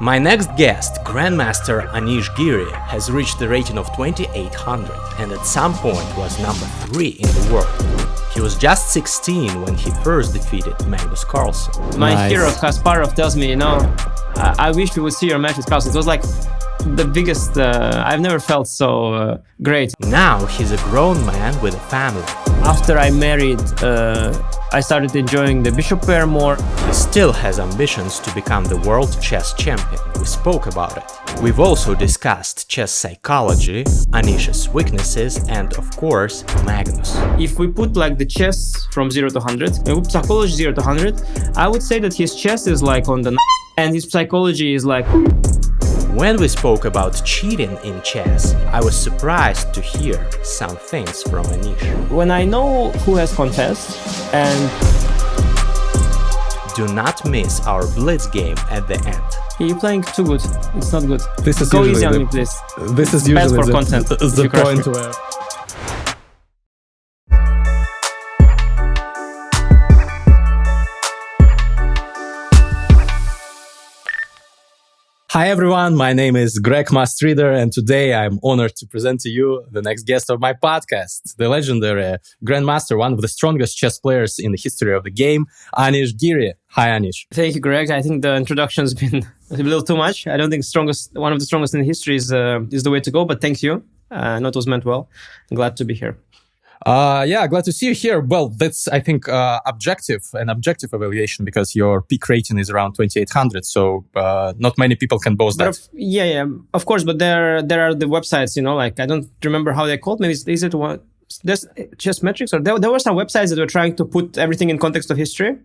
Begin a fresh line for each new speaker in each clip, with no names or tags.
My next guest, Grandmaster Anish Giri, has reached the rating of 2800 and at some point was number 3 in the world. He was just 16 when he first defeated Magnus Carlsen.
My hero Kasparov tells me, I wish we would see your match with Carlsen. It was like the biggest, I've never felt so great.
Now he's a grown man with a family.
After I married, I started enjoying the bishop pair more.
He still has ambitions to become the world chess champion. We spoke about it. We've also discussed chess psychology, Anish's weaknesses, and of course, Magnus.
If we put like the chess from 0 to 100, and psychology 0 to 100, I would say that his chess is like on the and his psychology is like...
When we spoke about cheating in chess, I was surprised to hear some things from Anish.
When I know who has confessed and...
Do not miss our blitz game at the end.
You're playing too good. It's not good.
This is
Go
usually
easy on me, please.
This is usually
for content,
the point where... Hi everyone, my name is Greg Mazdrid, and today I'm honored to present to you the next guest of my podcast, the legendary Grandmaster, one of the strongest chess players in the history of the game, Anish Giri. Hi Anish.
Thank you, Greg. I think the introduction's been a little too much. I don't think one of the strongest in history is the way to go, but thank you. I know it was meant well. I'm glad to be here.
Yeah, glad to see you here. Well, that's, I think, an objective evaluation because your peak rating is around 2800. So not many people can boast that.
Yeah, of course. But there are the websites, like I don't remember how they're called. Maybe is it one? There's chess metrics, or there were some websites that were trying to put everything in context of history,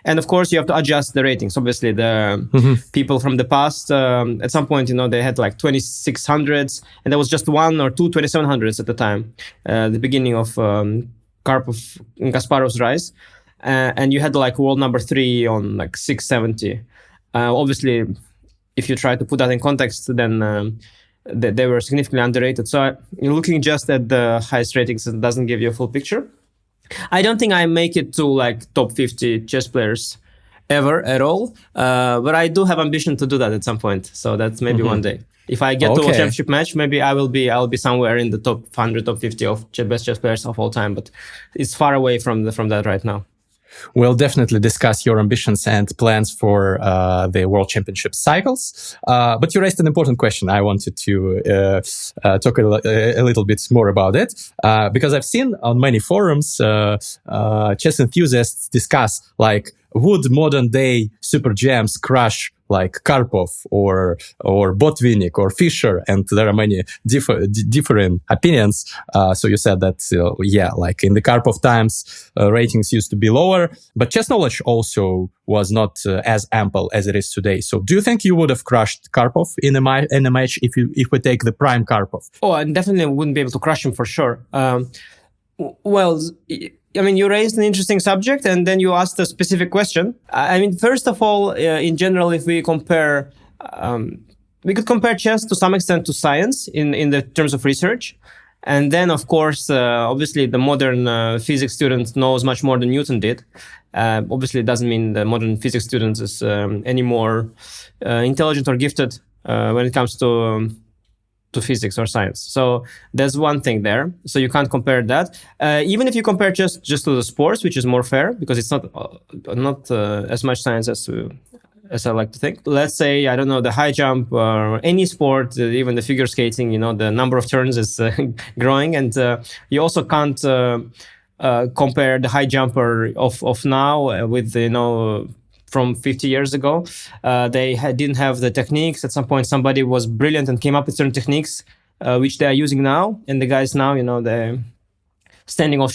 and of course you have to adjust the ratings. Obviously, the people from the past at some point, they had like 2600s, and there was just one or two 2700s at the time, the beginning of Kasparov's rise, and you had like world number 3 on like 670. Obviously, if you try to put that in context, then they were significantly underrated. So looking just at the highest ratings doesn't give you a full picture. I don't think I make it to like top 50 chess players ever at all. But I do have ambition to do that at some point. So that's maybe one day. If I get to a championship match, maybe I'll be somewhere in the top 100, top 50 of best chess players of all time. But it's far away from that right now.
We'll definitely discuss your ambitions and plans for the World Championship cycles. But you raised an important question. I wanted to talk a little bit more about it because I've seen on many forums chess enthusiasts discuss like, would modern day super gems crush like Karpov or Botvinnik or Fischer, and there are many different opinions. So you said that, like in the Karpov times, ratings used to be lower, but chess knowledge also was not as ample as it is today. So do you think you would have crushed Karpov in a match if we take the prime Karpov?
Oh, I definitely wouldn't be able to crush him for sure. Well, I mean, you raised an interesting subject and then you asked a specific question. I mean, first of all, in general, if we compare, we could compare chess to some extent to science in the terms of research. And then, of course, obviously, the modern physics student knows much more than Newton did. Obviously, it doesn't mean the modern physics student is any more intelligent or gifted when it comes to physics or science. So there's one thing there. So you can't compare that. Even if you compare just to the sports, which is more fair because it's not as much science as I like to think. Let's say, I don't know, the high jump or any sport, even the figure skating, the number of turns is growing. And you also can't compare the high jumper of now with, from 50 years ago. They didn't have the techniques. At some point, somebody was brilliant and came up with certain techniques, which they are using now. And the guys now, they're standing on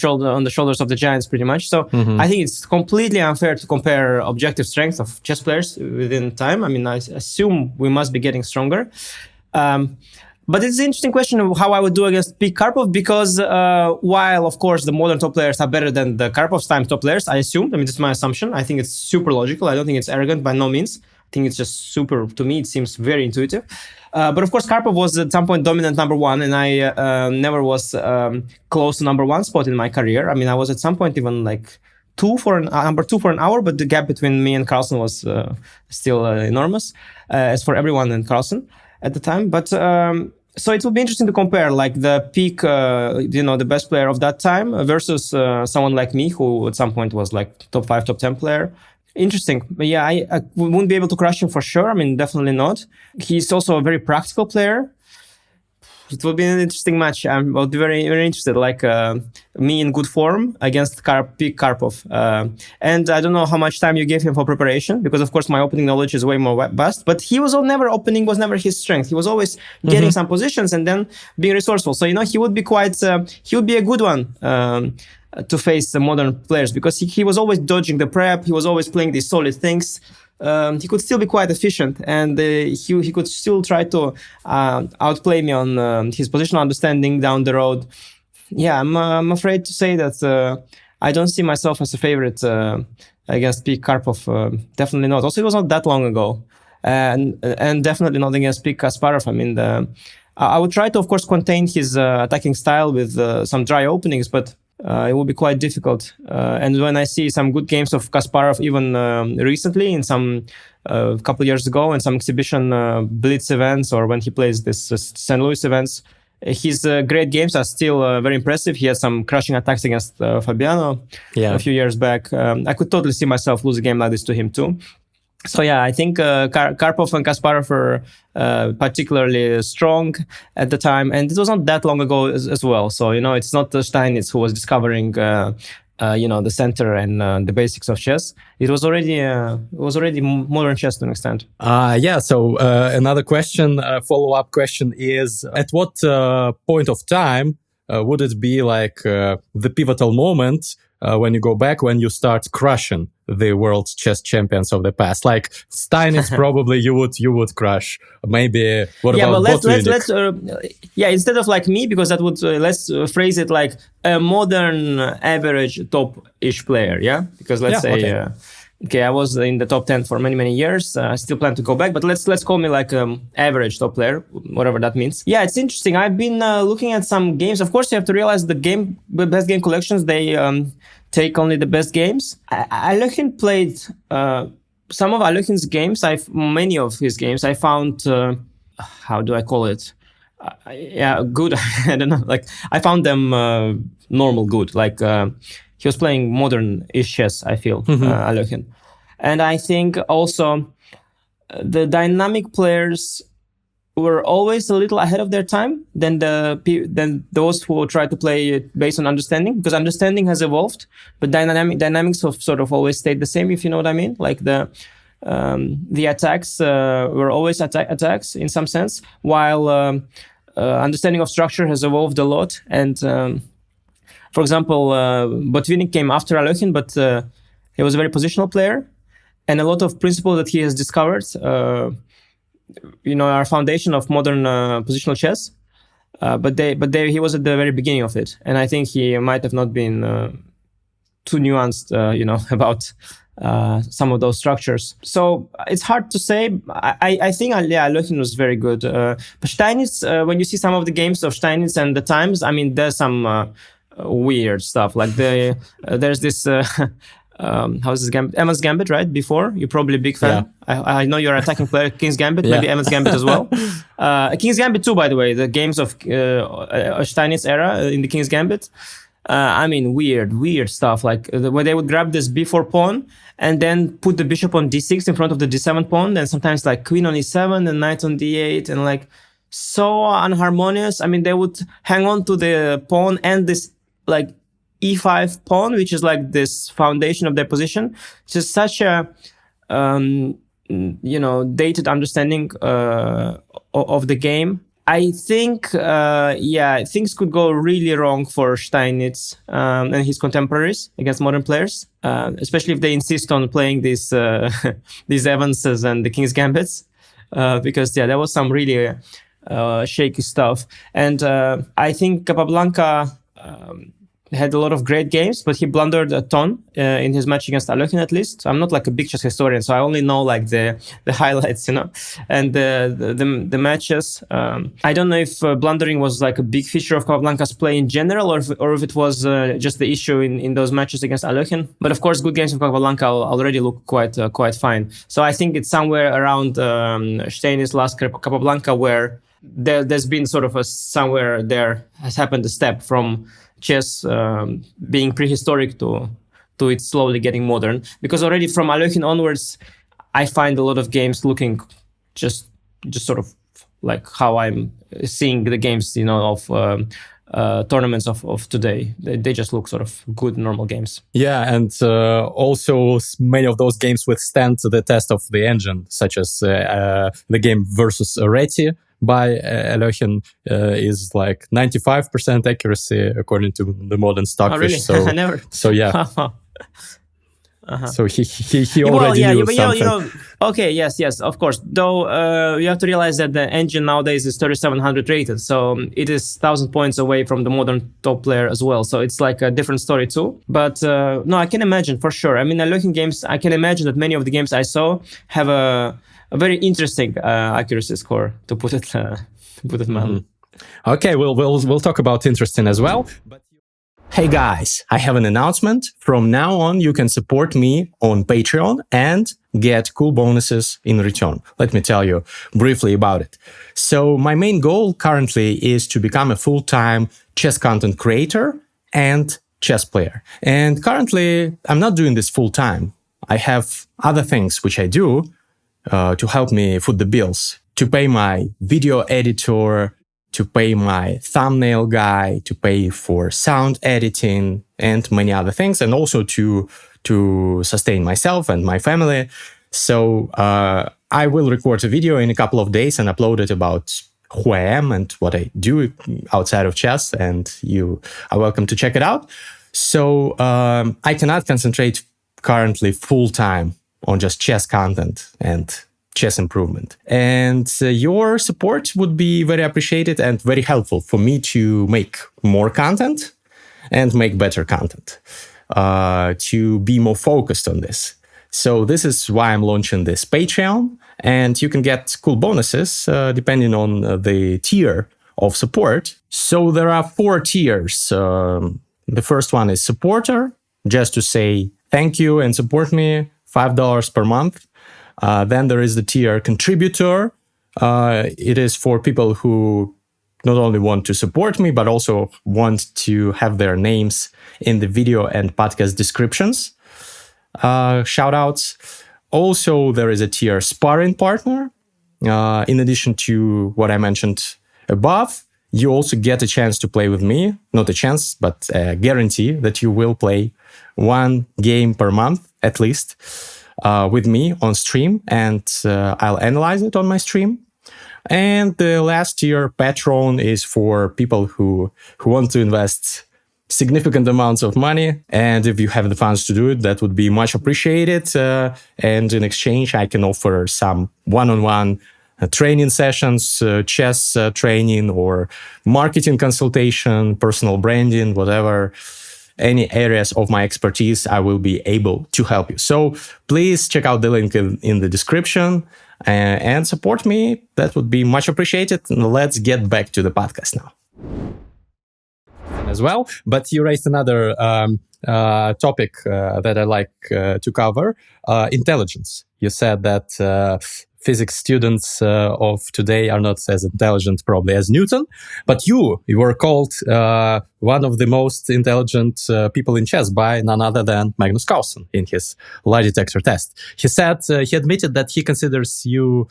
the shoulders of the giants pretty much. So I think it's completely unfair to compare objective strength of chess players within time. I mean, I assume we must be getting stronger. But it's an interesting question of how I would do against peak Karpov because while, of course, the modern top players are better than the Karpov's time top players, I assume. I mean, that's my assumption. I think it's super logical. I don't think it's arrogant by no means. I think it's just super, to me, it seems very intuitive. But of course, Karpov was at some point dominant number one, and I never was close to number one spot in my career. I mean, I was at some point even like number two for an hour, but the gap between me and Carlsen was still enormous, as for everyone in Carlsen at the time. But so it will be interesting to compare like the peak, the best player of that time versus someone like me, who at some point was like top 5, top 10 player. Interesting. But yeah, I wouldn't be able to crush him for sure. I mean, definitely not. He's also a very practical player. It will be an interesting match. I'll be very, very interested. Like me in good form against Peak Karpov. And I don't know how much time you gave him for preparation, because of course my opening knowledge is way more vast. But opening was never his strength. He was always getting some positions and then being resourceful. So he would be he would be a good one to face the modern players, because he was always dodging the prep. He was always playing these solid things. He could still be quite efficient, and he could still try to outplay me on his positional understanding down the road. Yeah, I'm afraid to say that I don't see myself as a favorite against Pete Karpov. Definitely not. Also, it was not that long ago, and definitely not against Pete Kasparov. I mean, I would try to, of course, contain his attacking style with some dry openings, but it will be quite difficult. And when I see some good games of Kasparov, even recently, in some couple years ago, in some exhibition blitz events, or when he plays this St. Louis events, his great games are still very impressive. He had some crushing attacks against Fabiano a few years back. I could totally see myself lose a game like this to him too. So yeah, I think Karpov and Kasparov were particularly strong at the time, and it was not that long ago as well. So it's not Steinitz who was discovering the center and the basics of chess. It was already modern chess to an extent.
So another question, follow-up question is: at what point of time would it be like the pivotal moment when you go back, when you start crushing the world chess champions of the past? Like Steinitz, probably you would crush. Maybe what about
let's instead of like me, because that would let's phrase it like a modern average top-ish player. Yeah, because let's say. Okay, I was in the top 10 for many years. I still plan to go back, but let's call me like average top player, whatever that means. Yeah, it's interesting. I've been looking at some games. Of course, you have to realize the best game collections, they take only the best games. Alyoshin played some of Alyoshin's games. Many of his games I found. How do I call it? Good. I don't know. Like I found them normal good. Like. He was playing modern-ish chess, I feel, Alyoshin. And I think also the dynamic players were always a little ahead of their time than those who try to play based on understanding, because understanding has evolved, but dynamics have sort of always stayed the same, if you know what I mean. Like the attacks were always attacks in some sense, while understanding of structure has evolved a lot. And for example, Botvinnik came after Alyoshin, but he was a very positional player, and a lot of principles that he has discovered, are foundation of modern positional chess. But he was at the very beginning of it, and I think he might have not been too nuanced, about some of those structures. So it's hard to say. I think Alyoshin was very good. But Steinitz, when you see some of the games of Steinitz and the times, I mean, there's some weird stuff. Like there's this how's this gambit? Emma's Gambit, right? Before, you're probably a big fan. Yeah. I know you're an attacking player. King's Gambit, maybe Emma's Gambit as well. King's Gambit too, by the way. The games of Steinitz era in the King's Gambit. I mean, weird stuff. Like where they would grab this b4 pawn and then put the bishop on d6 in front of the d7 pawn. Then sometimes like queen on e7 and knight on d8, and like so unharmonious. I mean, they would hang on to the pawn and this like e5 pawn, which is like this foundation of their position. It's just such a dated understanding of the game. I think things could go really wrong for Steinitz and his contemporaries against modern players, especially if they insist on playing these Evanses and the King's Gambits, because there was some really shaky stuff. And I think Capablanca had a lot of great games, but he blundered a ton in his match against Alekhine, at least. I'm not like a big chess historian, so I only know like the highlights, and the matches. I don't know if blundering was like a big feature of Capablanca's play in general, or if it was just the issue in those matches against Alekhine. But of course, good games of Capablanca already look quite fine. So I think it's somewhere around Stein's last Capablanca where there's been sort of somewhere there has happened a step from chess being prehistoric to it slowly getting modern. Because already from Alekhine onwards, I find a lot of games looking just sort of like how I'm seeing the games, of tournaments of today. They just look sort of good, normal games.
Yeah, and also many of those games withstand the test of the engine, such as the game versus Reti by Alekhine is like 95% accuracy according to the modern Stockfish.
Oh, really? I never.
So yeah. So he already knew something.
Okay, yes, of course. Though you have to realize that the engine nowadays is 3700 rated, so it is 1000 points away from the modern top player as well. So it's like a different story too. But no, I can imagine for sure. I mean, Alekhine games, I can imagine that many of the games I saw have a very interesting accuracy score, to put it mildly.
Okay, we'll talk about interesting as well. But
hey guys, I have an announcement. From now on, you can support me on Patreon and get cool bonuses in return. Let me tell you briefly about it. So my main goal currently is to become a full-time chess content creator and chess player. And currently, I'm not doing this full-time. I have other things which I do to help me foot the bills, to pay my video editor, to pay my thumbnail guy, to pay for sound editing and many other things, and also to sustain myself and my family. So I will record a video in a couple of days and upload it about who I am and what I do outside of chess, and you are welcome to check it out. So I cannot concentrate currently full-time on just chess content and chess improvement. And your support would be very appreciated and very helpful for me to make more content and make better content, to be more focused on this. So this is why I'm launching this Patreon, and you can get cool bonuses depending on the tier of support. So there are 4 tiers. The first one is supporter, just to say thank you and support me, $5 per month. Then there is the tier contributor. It is for people who not only want to support me, but also want to have their names in the video and podcast descriptions. Shout outs. Also, there is a tier sparring partner. In addition to what I mentioned above, you also get a chance to play with me. Not a chance, but a guarantee that you will play 1 game per month at least with me on stream, and I'll analyze it on my stream. And the last tier, Patreon, is for people who want to invest significant amounts of money. And if you have the funds to do it, that would be much appreciated. And in exchange, I can offer some one-on-one training sessions, chess training, or marketing consultation, personal branding, whatever. Any areas of my expertise, I will be able to help you. So please check out the link in the description and support me. That would be much appreciated. And let's get back to the podcast now.
As well, but you raised another topic that I like to cover, intelligence. You said that physics students of today are not as intelligent probably as Newton, but you were called one of the most intelligent people in chess by none other than Magnus Carlsen in his lie detector test. He said, he admitted that he considers you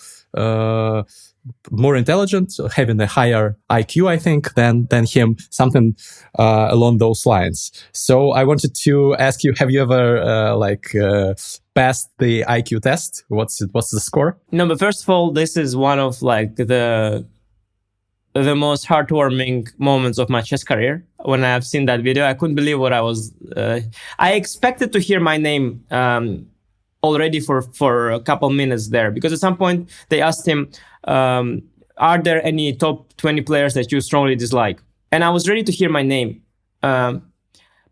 more intelligent, having a higher IQ, I think, than him, something along those lines. So I wanted to ask you, have you ever passed the IQ test? What's the score?
No, but first of all, this is one of like the most heartwarming moments of my chess career. When I have seen that video, I couldn't believe what I was. I expected to hear my name already for a couple minutes there, because at some point they asked him, are there any top 20 players that you strongly dislike? And I was ready to hear my name.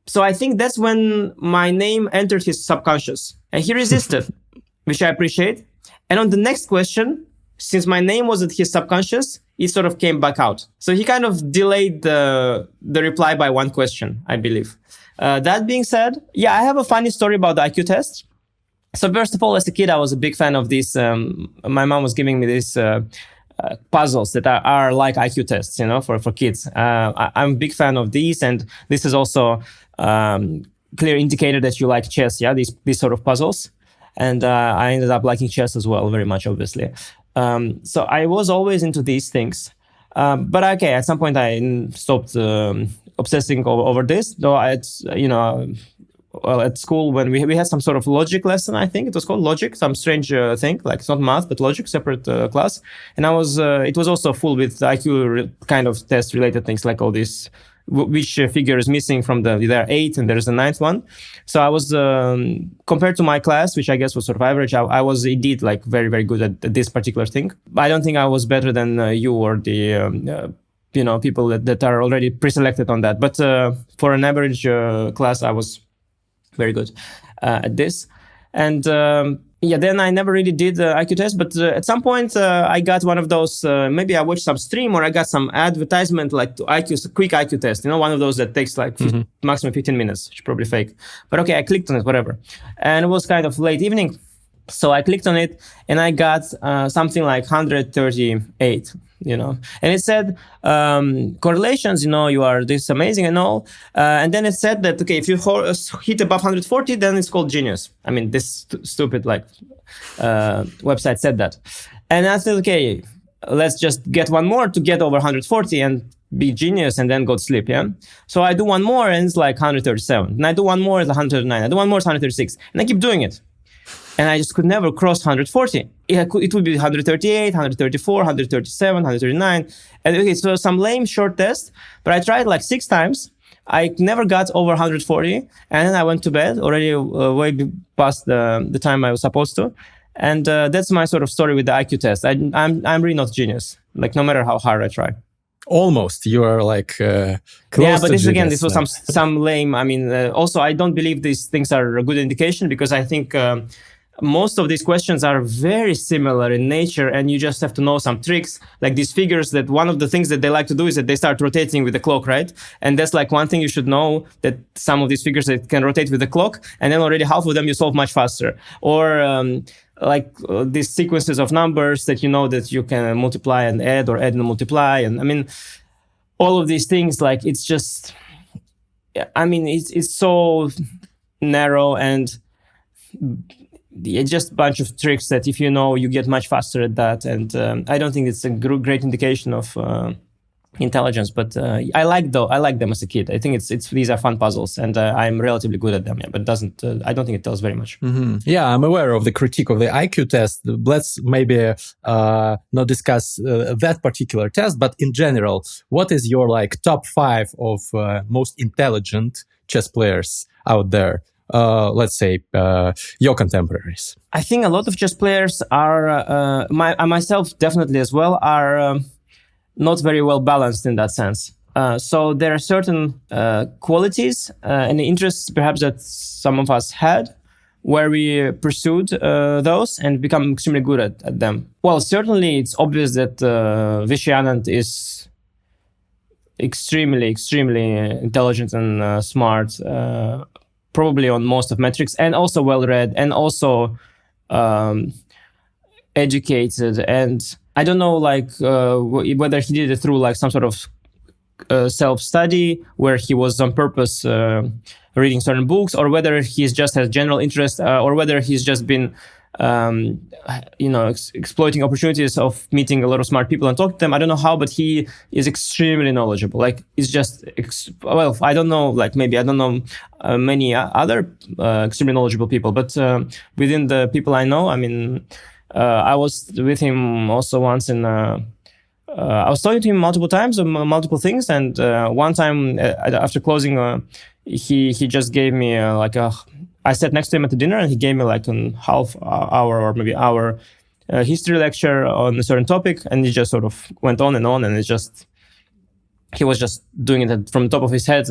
So I think that's when my name entered his subconscious, and he resisted, which I appreciate. And on the next question, since my name was at his subconscious, it sort of came back out. So he kind of delayed the reply by one question, I believe. That being said, yeah, I have a funny story about the IQ test. So first of all, as a kid, I was a big fan of these. My mom was giving me these puzzles that are like IQ tests, for kids. I'm a big fan of these, and this is also clear indicator that you like chess. Yeah, these sort of puzzles, and I ended up liking chess as well, very much, obviously. So I was always into these things, but okay, at some point I stopped obsessing over this. Though well, at school when we had some sort of logic lesson, I think it was called logic, some strange thing, like it's not math but logic, separate class, and it was also full with IQ kind of test related things, like all this which figure is missing from there are 8 and there's a 9th one. So I was compared to my class, which I guess was sort of average, I was indeed like very, very good at this particular thing. I don't think I was better than you or the people that are already pre-selected on that, but for an average class I was very good at this. And then I never really did the IQ test, but at some point I got one of those, maybe I watched some stream or I got some advertisement like to quick IQ test, one of those that takes like maximum 15 minutes, which is probably fake. But okay, I clicked on it, whatever. And it was kind of late evening. So I clicked on it and I got something like 138, and it said correlations, you are this amazing and all. And then it said that, okay, if you hit above 140, then it's called genius. I mean, this stupid website said that. And I said, okay, let's just get one more to get over 140 and be genius and then go to sleep, yeah? So I do one more and it's like 137. And I do one more, it's 139. I do one more, it's 136. And I keep doing it. And I just could never cross 140. It would be 138, 134, 137, 139. And okay, so some lame short test, but I tried like 6 times. I never got over 140. And then I went to bed already way past the time I was supposed to. And that's my sort of story with the IQ test. I'm really not genius, like no matter how hard I try.
Almost, you are like close
yeah, but
to
this was some lame. I mean, also I don't believe these things are a good indication, because I think most of these questions are very similar in nature, and you just have to know some tricks, like these figures, that one of the things that they like to do is that they start rotating with the clock, right? And that's like one thing you should know, that some of these figures that can rotate with the clock, and then already half of them you solve much faster. Or these sequences of numbers that that you can multiply and add, or add and multiply. And I mean, all of these things, like it's just, I mean, it's so narrow, and it's just a bunch of tricks that if you get much faster at that. And I don't think it's a great indication of intelligence, but I like them as a kid. I think these are fun puzzles, and I'm relatively good at them. Yeah, but I don't think it tells very much.
Mm-hmm. Yeah, I'm aware of the critique of the IQ test. Let's maybe not discuss that particular test, but in general, what is your top 5 of most intelligent chess players out there? Let's say your contemporaries.
I think a lot of chess players are, myself definitely as well, are not very well balanced in that sense. So there are certain qualities and interests perhaps that some of us had, where we pursued those and become extremely good at them. Well, certainly it's obvious that Vishy Anand is extremely, extremely intelligent and smart, probably on most of metrics, and also well-read, and also educated. And I don't know, whether he did it through some sort of self-study, where he was on purpose reading certain books, or whether he's just has general interest, or whether he's just been exploiting opportunities of meeting a lot of smart people and talking to them. I don't know how, but he is extremely knowledgeable. It's just, I don't know, maybe I don't know many other extremely knowledgeable people, but within the people I know, I mean, I was with him also once I was talking to him multiple times on multiple things, and one time after closing, he just gave me I sat next to him at the dinner, and he gave me a half hour or maybe hour history lecture on a certain topic, and he just sort of went on, and he was just doing it from the top of his head.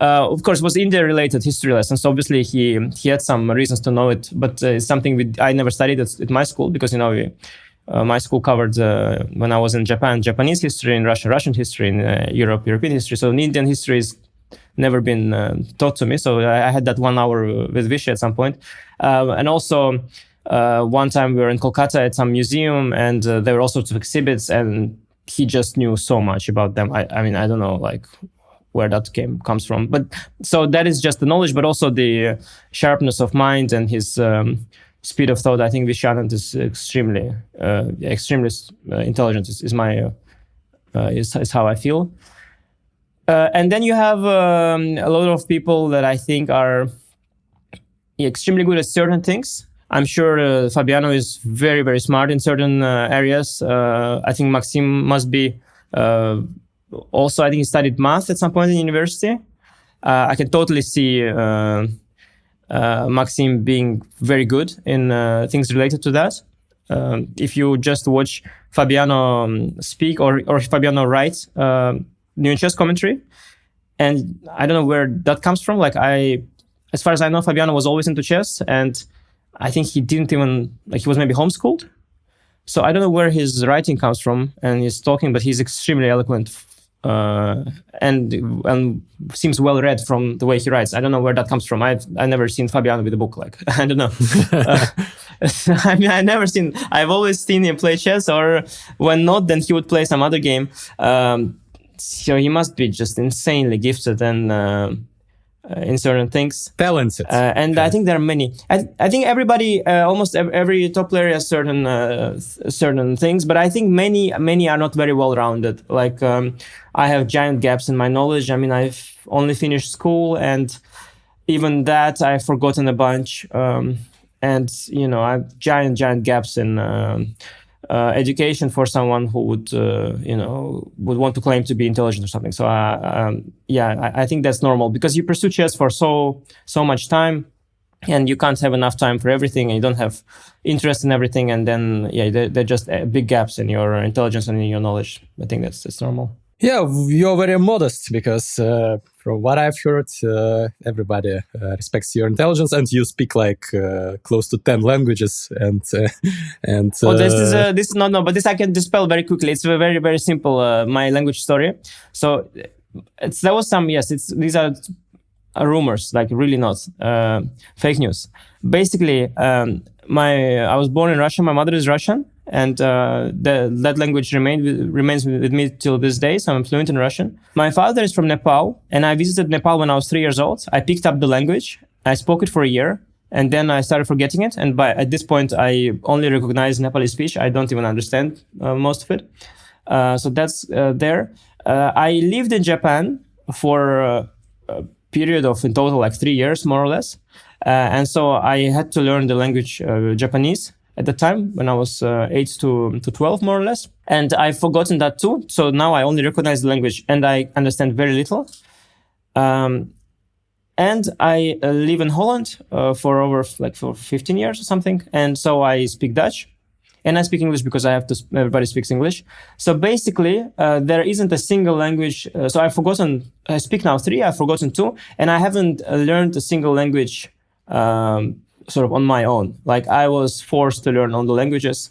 Of course, it was India-related history lessons. So obviously, he had some reasons to know it, but it's something I never studied at my school because my school covered when I was in Japan, Japanese history, in Russia, Russian history, in Europe, European history. So Indian history has never been taught to me. So I had that 1 hour with Vishy at some point, and also. One time we were in Kolkata at some museum, and there were all sorts of exhibits, and he just knew so much about them. I mean, I don't know like where that comes from, but so that is just the knowledge, but also the sharpness of mind and his speed of thought. I think Vishanand is extremely intelligent. Is how I feel. And then you have a lot of people that I think are extremely good at certain things. I'm sure Fabiano is very, very smart in certain areas. I think Maxim must be also, I think he studied math at some point in university. I can totally see Maxim being very good in things related to that. If you just watch Fabiano speak or Fabiano write new chess commentary, and I don't know where that comes from. Like as far as I know, Fabiano was always into chess, and I think he didn't even, he was maybe homeschooled. So I don't know where his writing comes from and his talking, but he's extremely eloquent and seems well read from the way he writes. I don't know where that comes from. I've never seen Fabiano with a book. I don't know. I mean, I've always seen him play chess, or when not, then he would play some other game. So he must be just insanely gifted and in certain things,
talented,
and I think there are many. I think everybody, almost every top player has certain things, but I think many are not very well rounded. I have giant gaps in my knowledge. I mean, I've only finished school, and even that I've forgotten a bunch. And I have giant gaps in education for someone who would want to claim to be intelligent or something. So I think that's normal, because you pursue chess for so much time, and you can't have enough time for everything, and you don't have interest in everything, and then they're just big gaps in your intelligence and in your knowledge. I think that's normal.
Yeah, you're very modest, because from what I've heard, everybody respects your intelligence, and you speak close to 10 languages. And
this is no, but this I can dispel very quickly. It's very, very simple. My language story. So there was some these are rumors, really not fake news. Basically, I was born in Russia. My mother is Russian. And that language remains with me till this day, so I'm fluent in Russian. My father is from Nepal, and I visited Nepal when I was 3 years old. I picked up the language, I spoke it for a year, and then I started forgetting it. And at this point, I only recognize Nepali speech. I don't even understand most of it. So that's there. I lived in Japan for a period of, in total, 3 years, more or less. And so I had to learn the language Japanese at the time, when I was 8 to 12, more or less. And I've forgotten that too. So now I only recognize the language and I understand very little. And I live in Holland for over for 15 years or something. And so I speak Dutch and I speak English because everybody speaks English. So basically, there isn't a single language. So I speak now 3, I've forgotten 2, and I haven't learned a single language sort of on my own. I was forced to learn all the languages.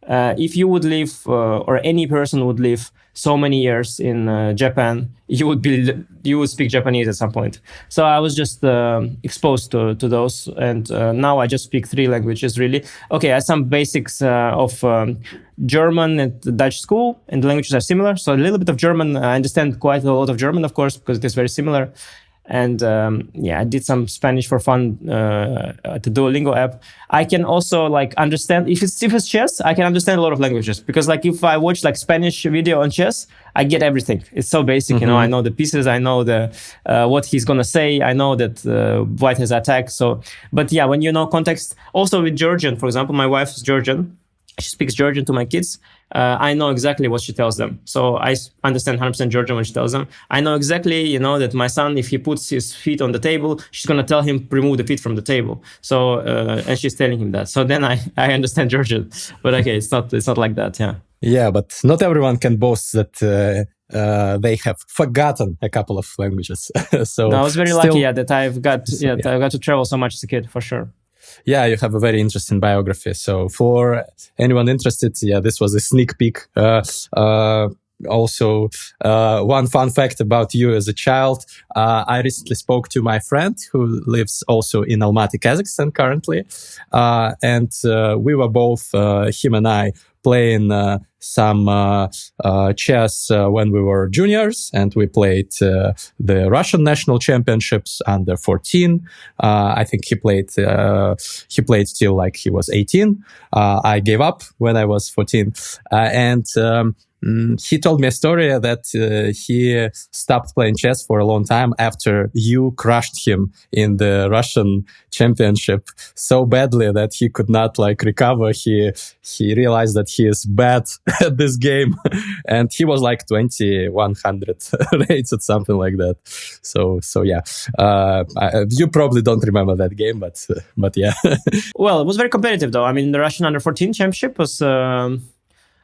If you would live, or any person would live so many years in Japan, you would speak Japanese at some point. So I was just exposed to those, and now I just speak 3 languages really. Okay, I have some basics of German at the Dutch school, and the languages are similar. So a little bit of German. I understand quite a lot of German, of course, because it is very similar. And I did some Spanish for fun at the Duolingo app. I can also understand, if it's chess, I can understand a lot of languages, because if I watch Spanish video on chess, I get everything. It's so basic,
Mm-hmm.
I know the pieces, I know what he's gonna say, I know that white has attacked. So, but yeah, when you know context, also with Georgian, for example, my wife is Georgian. She speaks Georgian to my kids. I know exactly what she tells them. So I understand 100% Georgian when she tells them. I know exactly, that my son, if he puts his feet on the table, she's going to tell him, remove the feet from the table. So, and she's telling him that. So then I understand Georgian. But okay, it's not like that, yeah.
Yeah, but not everyone can boast that they have forgotten a couple of languages. So
No, I was very
still,
lucky, that I've got I got to travel so much as a kid, for sure.
yeah, you have a very interesting biography. So for anyone interested, yeah, this was a sneak peek. Also, one fun fact about you as a child. I recently spoke to my friend who lives also in Almaty, Kazakhstan currently. And we were both, him and I, playing some chess when we were juniors, and we played the Russian national championships under 14. I think he played till like he was 18. I gave up when I was 14, and he told me a story that he stopped playing chess for a long time after you crushed him in the Russian championship so badly that he could not like recover. He realized that he is bad at this game, and he was like 2100 rated, something like that. So yeah, you probably don't remember that game, but yeah.
Well, it was very competitive, though. I mean, the Russian under 14 championship was. I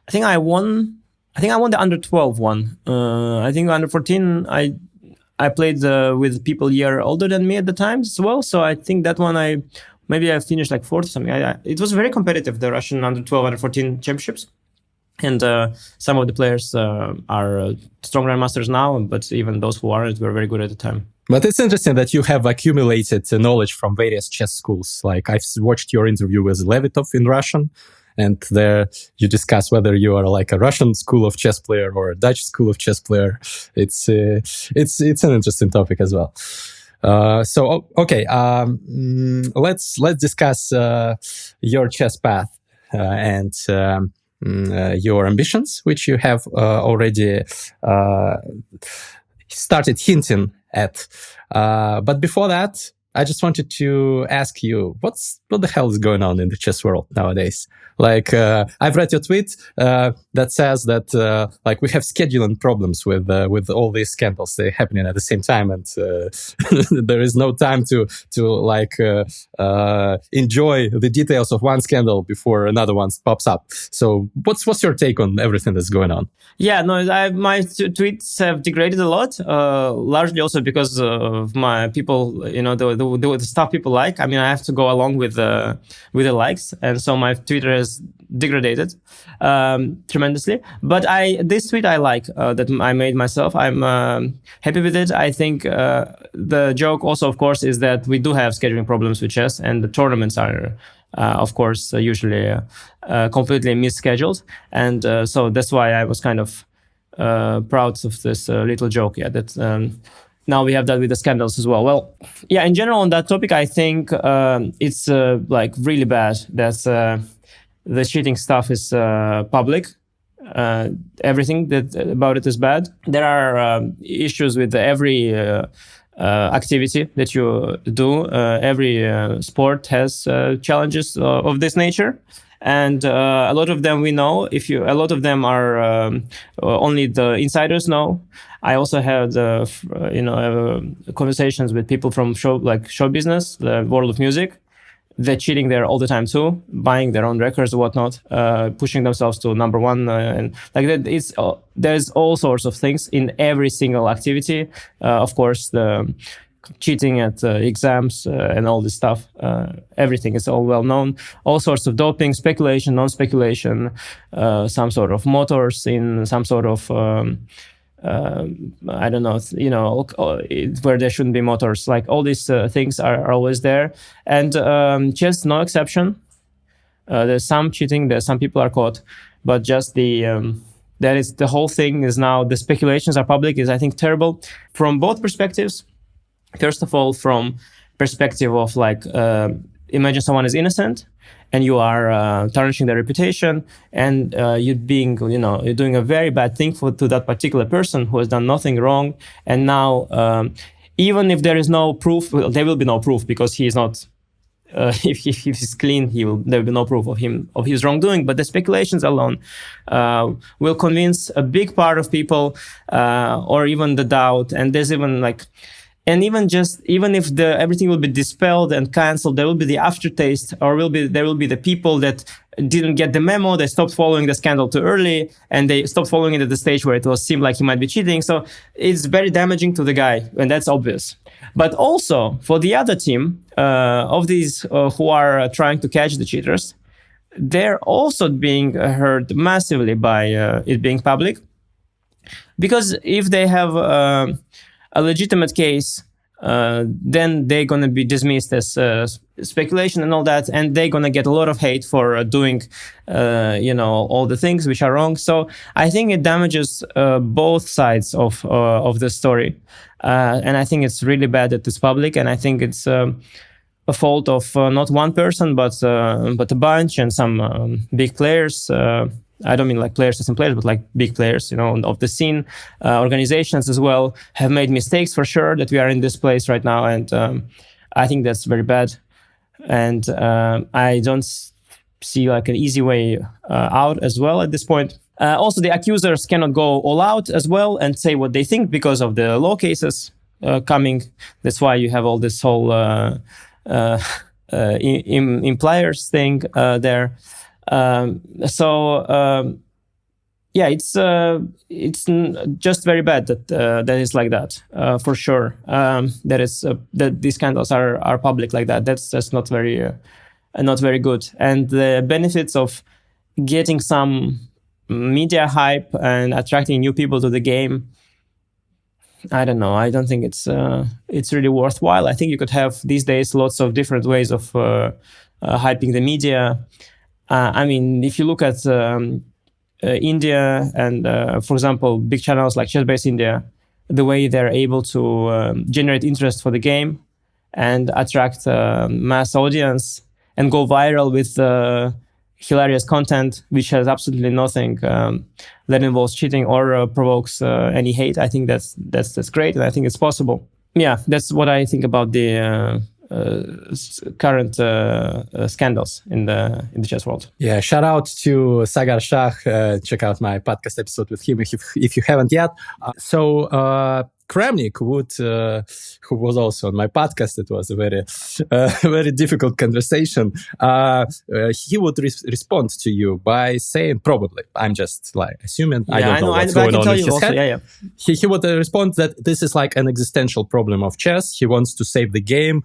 think I won the under 12 one. I think under 14 I played with people a year older than me at the time as well. So I think that one I finished like fourth or something. It was very competitive, the Russian under 12, under 14 championships. And some of the players are strong grandmasters now, but even those who aren't were very good at the time.
But it's interesting that you have accumulated knowledge from various chess schools. Like I've watched your interview with Levitov in Russian, and there you discuss whether you are like a Russian school of chess player or a Dutch school of chess player. It's an interesting topic as well. Okay, let's discuss your chess path and your ambitions, which you have already started hinting at. But before that, I just wanted to ask you, what the hell is going on in the chess world nowadays? Like, I've read your tweet that says that like we have scheduling problems with all these scandals happening at the same time, and there is no time to like enjoy the details of one scandal before another one pops up. So, what's your take on everything that's going on?
Yeah, no, my tweets have degraded a lot, largely also because of my people, you know, the stuff people like. I mean, I have to go along with the likes, and so my Twitter has degraded tremendously. But this tweet I like that I made myself. I'm happy with it. I think the joke also, of course, is that we do have scheduling problems with chess, and the tournaments are. Of course, usually completely misscheduled. And so that's why I was kind of proud of this little joke, that now we have that with the scandals as well. Well, yeah, in general on that topic, I think it's like really bad that the cheating stuff is public. Everything about it is bad. There are issues with every activity that you do. Every sport has challenges of this nature, and a lot of them we know. A lot of them are only the insiders know. I also had conversations with people from show business, the world of music. They're cheating there all the time too, buying their own records or whatnot, pushing themselves to number one, and like that. There's all sorts of things in every single activity. Of course, the cheating at exams and all this stuff. Everything is all well known. All sorts of doping, speculation, non-speculation, some sort of motors in some sort of. I don't know, where there shouldn't be motors. Like all these things are always there. And chess, no exception. There's some cheating, some people are caught, but just the whole thing is now, the speculations are public, is I think terrible from both perspectives. First of all, from perspective of like, imagine someone is innocent and you are tarnishing their reputation, and you're doing a very bad thing to that particular person who has done nothing wrong. And now, even if there is no proof, there will be no proof because he is not. If he's clean, there will be no proof of his wrongdoing. But the speculations alone will convince a big part of people, or even the doubt. And there's even like. And even if everything will be dispelled and canceled, there will be the aftertaste, or there will be the people that didn't get the memo. They stopped following the scandal too early, and they stopped following it at the stage where it seemed like he might be cheating. So it's very damaging to the guy, and that's obvious. But also for the other team of these who are trying to catch the cheaters, they're also being hurt massively by it being public. Because if they have a legitimate case, then they're going to be dismissed as speculation and all that, and they're going to get a lot of hate for doing, all the things which are wrong. So I think it damages both sides of the story, and I think it's really bad that it's public, and I think it's a fault of not one person, but a bunch and some big players. I don't mean like players as in players, but like big players, of the scene. Organizations as well have made mistakes for sure that we are in this place right now. And I think that's very bad. And I don't see like an easy way out as well at this point. Also, the accusers cannot go all out as well and say what they think because of the law cases coming. That's why you have all this whole impliers thing there. It's just very bad that that is like that for sure. That these scandals are public like that. That's not very good. And the benefits of getting some media hype and attracting new people to the game, I don't know. I don't think it's really worthwhile. I think you could have these days lots of different ways of hyping the media. If you look at India and, for example, big channels like Chess India, the way they're able to generate interest for the game and attract mass audience and go viral with hilarious content, which has absolutely nothing that involves cheating or provokes any hate. I think that's great, and I think it's possible. Yeah, that's what I think about the current scandals in the chess world.
Yeah, shout out to Sagar Shah. Check out my podcast episode with him if you haven't yet. Kramnik who was also on my podcast, it was a very difficult conversation. He would respond to you by saying, probably, I'm just like assuming, I don't know what's going on in his head.
Yeah.
He would respond that this is like an existential problem of chess. He wants to save the game.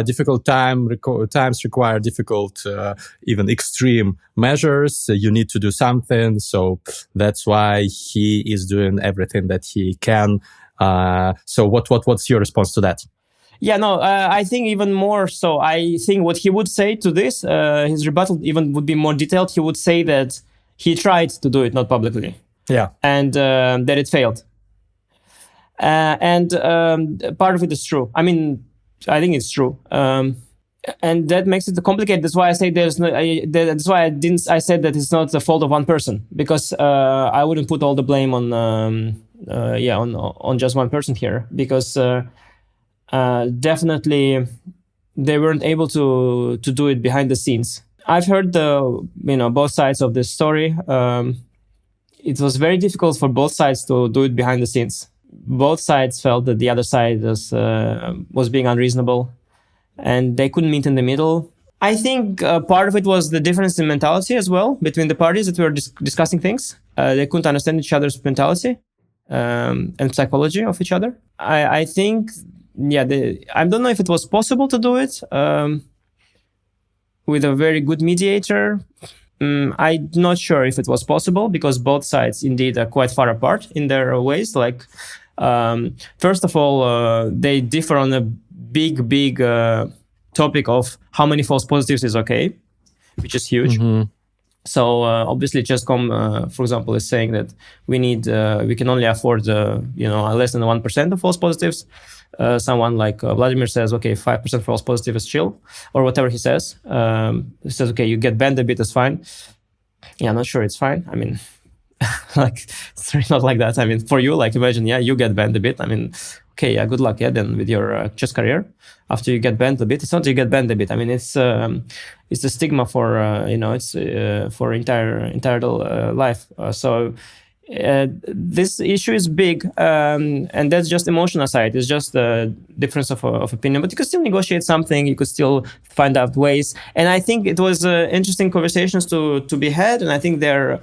Difficult times require difficult, even extreme measures. You need to do something. So that's why he is doing everything that he can. So what's your response to that?
Yeah, no, I think even more so. I think what he would say to this, his rebuttal even would be more detailed. He would say that he tried to do it, not publicly.
Yeah.
And that it failed. And part of it is true. I think it's true. And that makes it complicated. That's why I say that's why I said that it's not the fault of one person, because I wouldn't put all the blame on just one person here, because definitely they weren't able to do it behind the scenes. I've heard both sides of this story. It was very difficult for both sides to do it behind the scenes. Both sides felt that the other side was being unreasonable, and they couldn't meet in the middle. I think part of it was the difference in mentality as well between the parties that were discussing things. They couldn't understand each other's mentality and psychology of each other. I think, I don't know if it was possible to do it with a very good mediator. I'm not sure if it was possible, because both sides indeed are quite far apart in their ways. Like, first of all, they differ on a big topic of how many false positives is okay, which is huge. Mm-hmm. So obviously Chess.com, for example, is saying that we can only afford less than 1% of false positives. Someone like Vladimir says, okay, 5% false positive is chill, or whatever he says. He says, okay, you get banned a bit, it's fine. Yeah, I'm not sure it's fine. Like, it's really not like that. For you, like, imagine, you get banned a bit. Okay, good luck, then with your chess career. After you get banned a bit, it's not you get banned a bit. It's a stigma for for entire life. So this issue is big, and that's just emotional side. It's just a difference of opinion. But you could still negotiate something. You could still find out ways. And I think it was interesting conversations to be had. And I think they're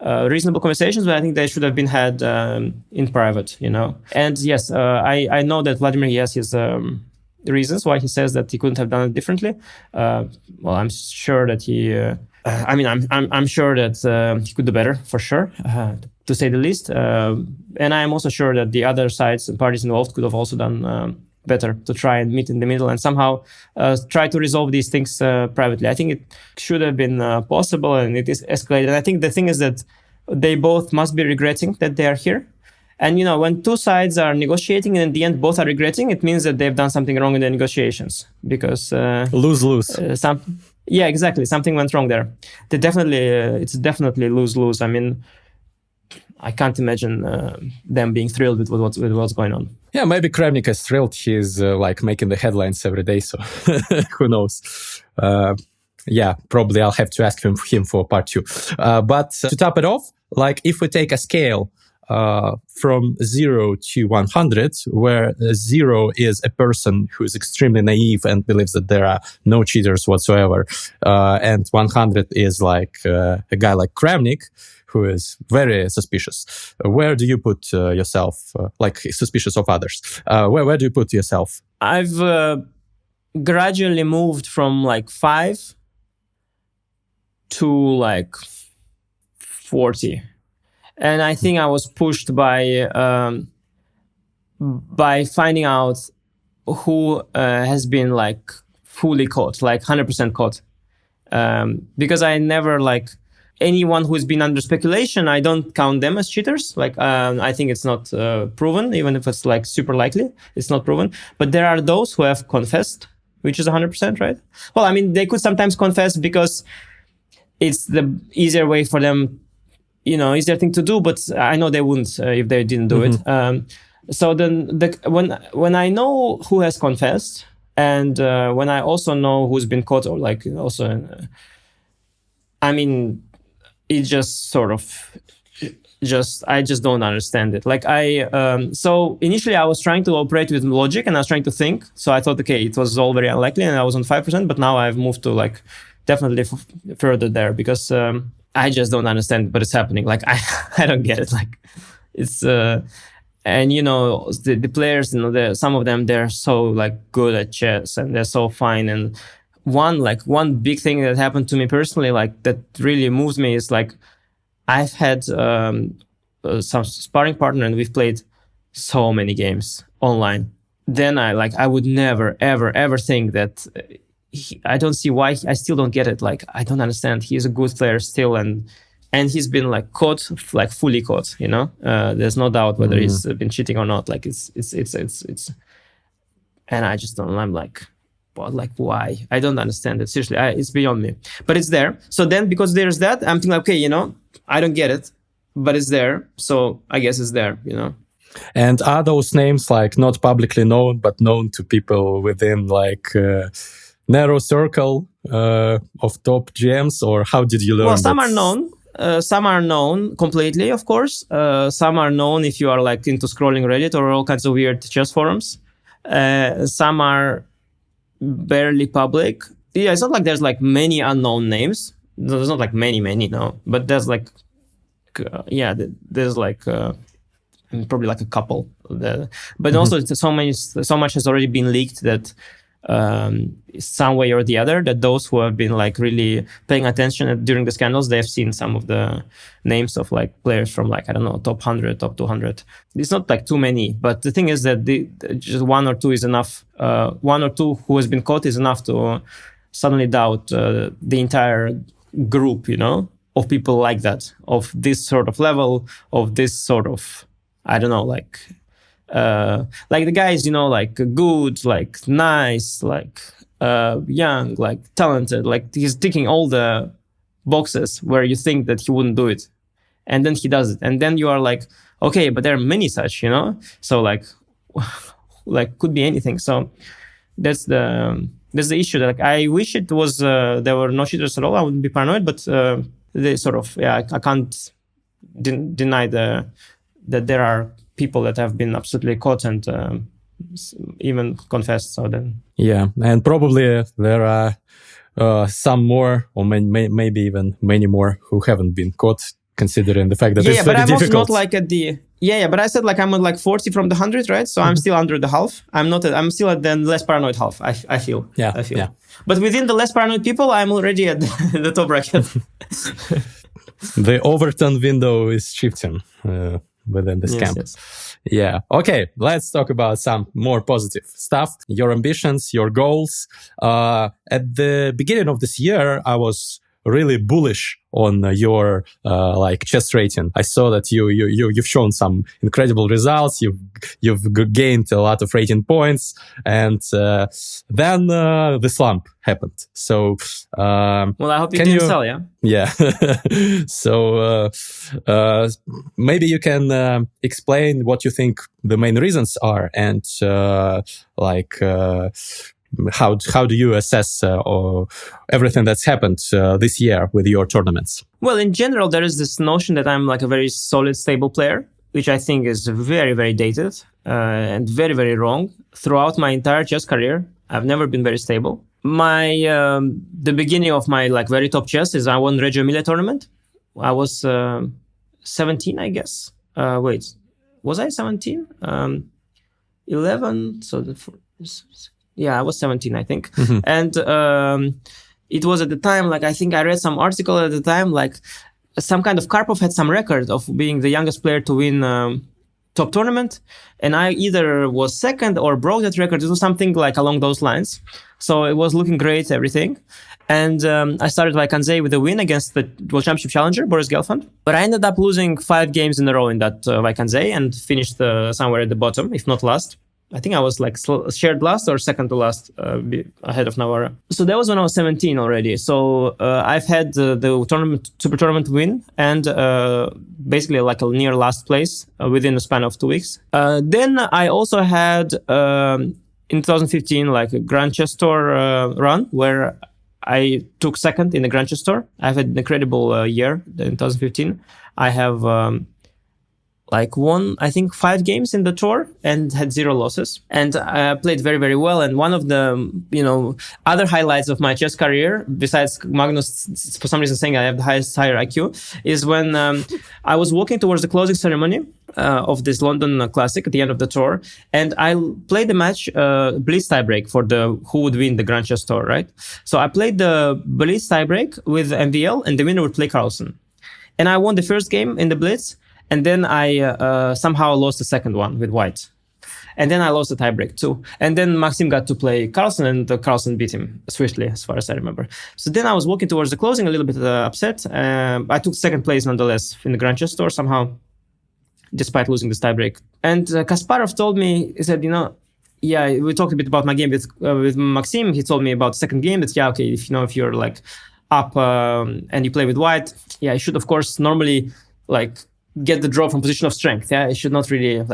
reasonable conversations, but I think they should have been had in private. And yes, I know that Vladimir, he has his reasons why he says that he couldn't have done it differently. Well, I'm sure that he. I'm sure that he could do better, for sure, to say the least. And I'm also sure that the other sides and parties involved could have also done better to try and meet in the middle and somehow try to resolve these things privately. I think it should have been possible, and it is escalated. And I think the thing is that they both must be regretting that they are here. And, when two sides are negotiating and in the end both are regretting, it means that they've done something wrong in the negotiations because...
lose-lose.
Yeah, exactly. Something went wrong there. It's definitely lose-lose. I mean, I can't imagine them being thrilled with what's going on.
Yeah, maybe Kramnik is thrilled. He's making the headlines every day, so who knows? Yeah, probably I'll have to ask him for part 2. But to top it off, if we take a scale from 0 to 100, where 0 is a person who is extremely naive and believes that there are no cheaters whatsoever, and 100 is a guy like Kramnik, who is very suspicious. Where do you put yourself, suspicious of others? Where do you put yourself?
I've gradually moved from 5 to 40. And I think I was pushed by finding out who has been fully caught, 100% caught. Because I never anyone who's been under speculation, I don't count them as cheaters. I think it's not proven, even if it's super likely, it's not proven. But there are those who have confessed, which is 100%, right? Well, I mean, they could sometimes confess because it's the easier way for them, easier thing to do, but I know they wouldn't if they didn't do it. So then when I know who has confessed, and when I also know who's been caught, or I mean, it just sort of I just don't understand it. So initially I was trying to operate with logic and I was trying to think. So I thought, okay, it was all very unlikely and I was on 5%, but now I've moved to definitely further there because I just don't understand, but it's happening. I don't get it. It's and the players, some of them, they're so good at chess and they're so fine. And one big thing that happened to me personally, that really moves me is I've had some sparring partner and we've played so many games online. Then I would never, ever, ever think that I don't see why I still don't get it. I don't understand. He's a good player still, and he's been caught, fully caught. There's no doubt whether he's been cheating or not. It's, and I just don't. I'm why? I don't understand it. Seriously, it's beyond me. But it's there. So then, because there's that, I'm thinking, okay, I don't get it, but it's there. So I guess it's there.
And are those names not publicly known, but known to people within narrow circle of top GMs, or how did you learn?
Well, some are known. Some are known completely, of course. Some are known if you are into scrolling Reddit or all kinds of weird chess forums. Some are barely public. Yeah, it's not there's many unknown names. There's not many, no. But there's there's probably a couple. But also so much has already been leaked that some way or the other, that those who have been really paying attention during the scandals, they've seen some of the names of players from I don't know, top 100, top 200. It's not too many, but the thing is that just one or two is enough. One or two who has been caught is enough to suddenly doubt the entire group, of people like that, of this sort of level, of this sort of, I don't know, the guys, good, nice, young, talented, he's ticking all the boxes where you think that he wouldn't do it. And then he does it. And then you are okay, but there are many such, So could be anything. So that's the issue that I wish it was, there were no cheaters at all. I wouldn't be paranoid, but they sort of, I can't deny that there are people that have been absolutely caught and even confessed. So then,
yeah, and probably there are some more, or maybe even many more, who haven't been caught, considering the fact that it's
but
very
I'm
difficult.
also not like at the but I said like I'm at like 40 from the 100, right? So I'm still under the half. I'm still at the less paranoid half. I feel.
Yeah.
But within the less paranoid people, I'm already at the top bracket.
The Overton window is shifting within this camp.
Yes.
Yeah. Okay. Let's talk about some more positive stuff. Your ambitions, your goals. At the beginning of this year, I was really bullish on your like chess rating. I saw that you've shown some incredible results. You've gained a lot of rating points, and then the slump happened. So
well, I hope you didn't sell, yeah.
Yeah. So maybe you can explain what you think the main reasons are, and how do you assess everything that's happened this year with your tournaments?
Well, in general, there is this notion that I'm like a very solid, stable player, which I think is very, very dated and very, very wrong. Throughout my entire chess career, I've never been very stable. The beginning of my like very top chess is I won Reggio Emilia tournament. I was 17, I guess. Wait, was I 17? 11. So I was 17, I think. Mm-hmm. And it was at the time, like, I think I read some article at the time, like some kind of Karpov had some record of being the youngest player to win top tournament. And I either was second or broke that record. It was something like along those lines. So it was looking great, everything. And I started Vaikanze with a win against the World Championship challenger, Boris Gelfand. But I ended up losing 5 games in a row in that Vaikanze and finished somewhere at the bottom, if not last. I think I was like shared last or second to last ahead of Navarra. So that was when I was 17 already. So I've had the super tournament win and basically like a near last place within the span of 2 weeks. Then I also had in 2015 like a Grand Chess Tour run where I took second in the Grand Chess Tour. I've had an incredible year in 2015. I have won, I think, 5 games in the tour and had 0 losses. And I played very, very well. And one of the, other highlights of my chess career, besides Magnus, for some reason saying I have the higher IQ, is when I was walking towards the closing ceremony of this London Classic at the end of the tour. And I played the match blitz tiebreak for who would win the Grand Chess Tour, right? So I played the blitz tiebreak with MVL and the winner would play Carlsen. And I won the first game in the blitz. And then I somehow lost the second one with white. And then I lost the tiebreak too. And then Maxim got to play Carlsen and Carlsen beat him swiftly, as far as I remember. So then I was walking towards the closing a little bit upset. I took second place nonetheless in the Grand Chess Tour somehow, despite losing this tiebreak. And Kasparov told me, he said, we talked a bit about my game with Maxim. He told me about the second game that, if you're like up and you play with white, you should, of course, normally get the draw from position of strength. Yeah, it should not really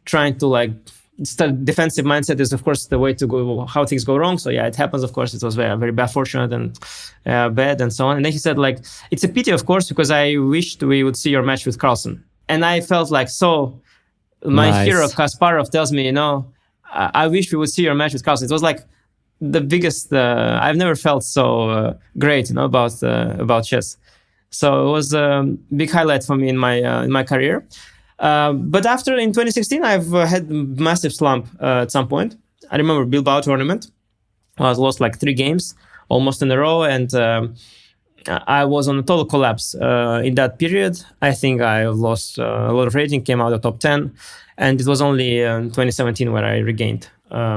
trying to start defensive mindset is of course the way to go. How things go wrong. So it happens. Of course, it was very, very bad fortunate and bad and so on. And then he said it's a pity, of course, because I wished we would see your match with Carlsen. And I felt my hero Kasparov tells me, I wish we would see your match with Carlsen. It was the biggest. I've never felt so great, about chess. So it was a big highlight for me in my career. But after, in 2016, I've had massive slump at some point. I remember Bilbao tournament. I lost 3 games almost in a row. And I was on a total collapse in that period. I think I lost a lot of rating, came out of top 10. And it was only in 2017 where I regained,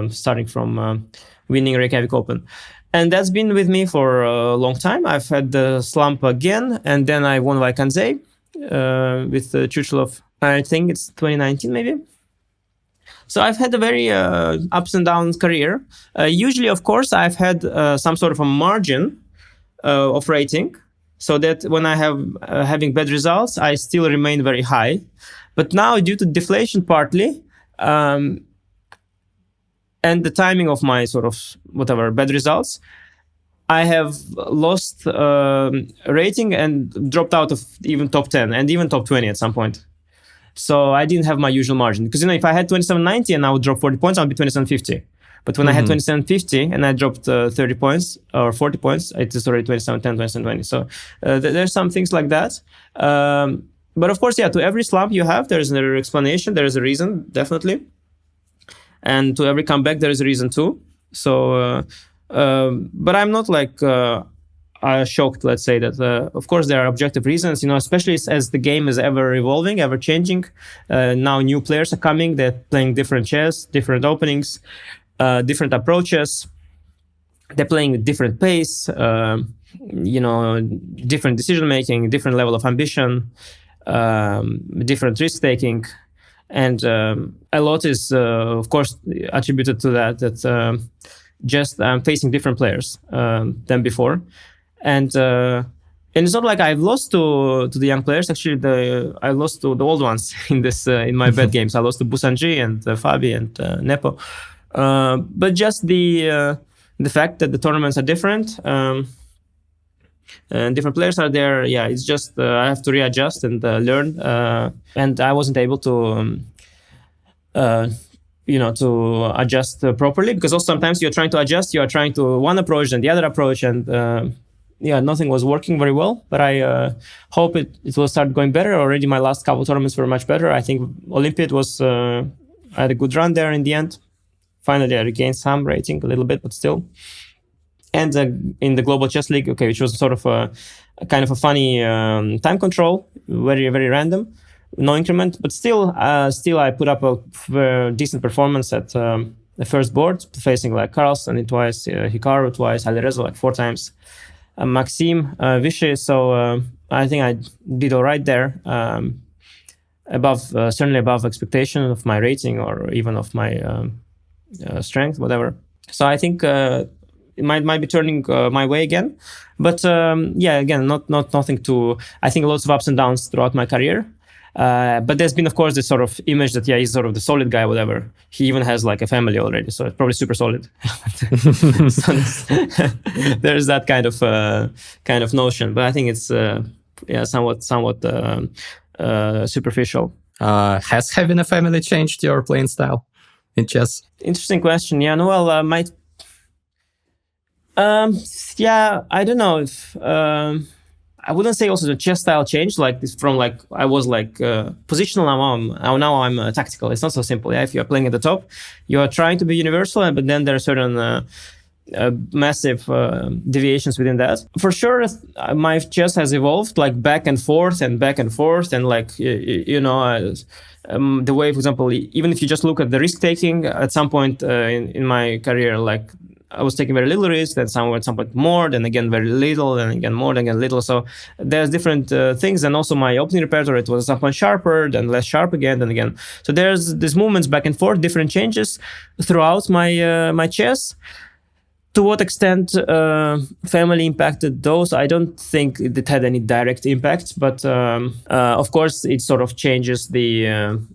starting from winning Reykjavik Open. And that's been with me for a long time. I've had the slump again, and then I won Vaikanze with Churchilov. I think it's 2019, maybe. So I've had a very ups and downs career. Usually, of course, I've had some sort of a margin of rating, so that when I have having bad results, I still remain very high. But now, due to deflation partly, and the timing of my sort of bad results, I have lost rating and dropped out of even top 10 and even top 20 at some point. So I didn't have my usual margin because, if I had 2790 and I would drop 40 points, I would be 2750. But when I had 2750 and I dropped 30 points or 40 points, it is already 2710, 2720. So there's some things like that. But of course, to every slump you have, there's an explanation. There is a reason, definitely. And to every comeback, there is a reason too. So, but I'm not like shocked, let's say, that of course there are objective reasons, especially as the game is ever evolving, ever changing. Now new players are coming, they're playing different chess, different openings, different approaches. They're playing with different pace, different decision making, different level of ambition, different risk taking. And a lot is, of course, attributed to that just I'm facing different players than before. And it's not like I've lost to the young players. Actually, I lost to the old ones in my bad games. I lost to Busanji and Fabi and Nepo. But just the fact that the tournaments are different and different players are there, it's just I have to readjust and learn. And I wasn't able to to adjust properly, because also sometimes you're trying to adjust, you are trying to one approach and the other approach, and nothing was working very well. But I hope it will start going better. Already my last couple tournaments were much better. I think Olympiad was I had a good run there in the end. Finally, I regained some rating a little bit, but still. And in the Global Chess League, which was sort of a kind of a funny time control, very, very random, no increment, but still I put up a decent performance at the first board, facing like Carlsen twice, Hikaru twice, Alireza like 4 times, Maxime, Vichy. So I think I did all right there, certainly above expectation of my rating or even of my strength, whatever. So I think it might be turning my way again, but again, not nothing to. I think lots of ups and downs throughout my career. But there's been, of course, this sort of image that he's sort of the solid guy, whatever. He even has like a family already, so it's probably super solid. There's that kind of notion, but I think it's somewhat superficial.
Has having a family changed your playing style in chess?
Interesting question. Yeah, no, well, I don't know if. I wouldn't say also the chess style changed, like this from like I was like positional, now I'm tactical. It's not so simple. If you're playing at the top, you are trying to be universal, but then there are certain massive deviations within that. For sure, my chess has evolved like back and forth, and like the way, for example, even if you just look at the risk taking, at some point in my career, like I was taking very little risk, then at some point more, then again very little, then again more, then again little. So there's different things, and also my opening repertoire, it was at some point sharper, then less sharp again, then again. So there's these movements back and forth, different changes throughout my chess. To what extent family impacted those? I don't think it had any direct impact, but of course it sort of changes the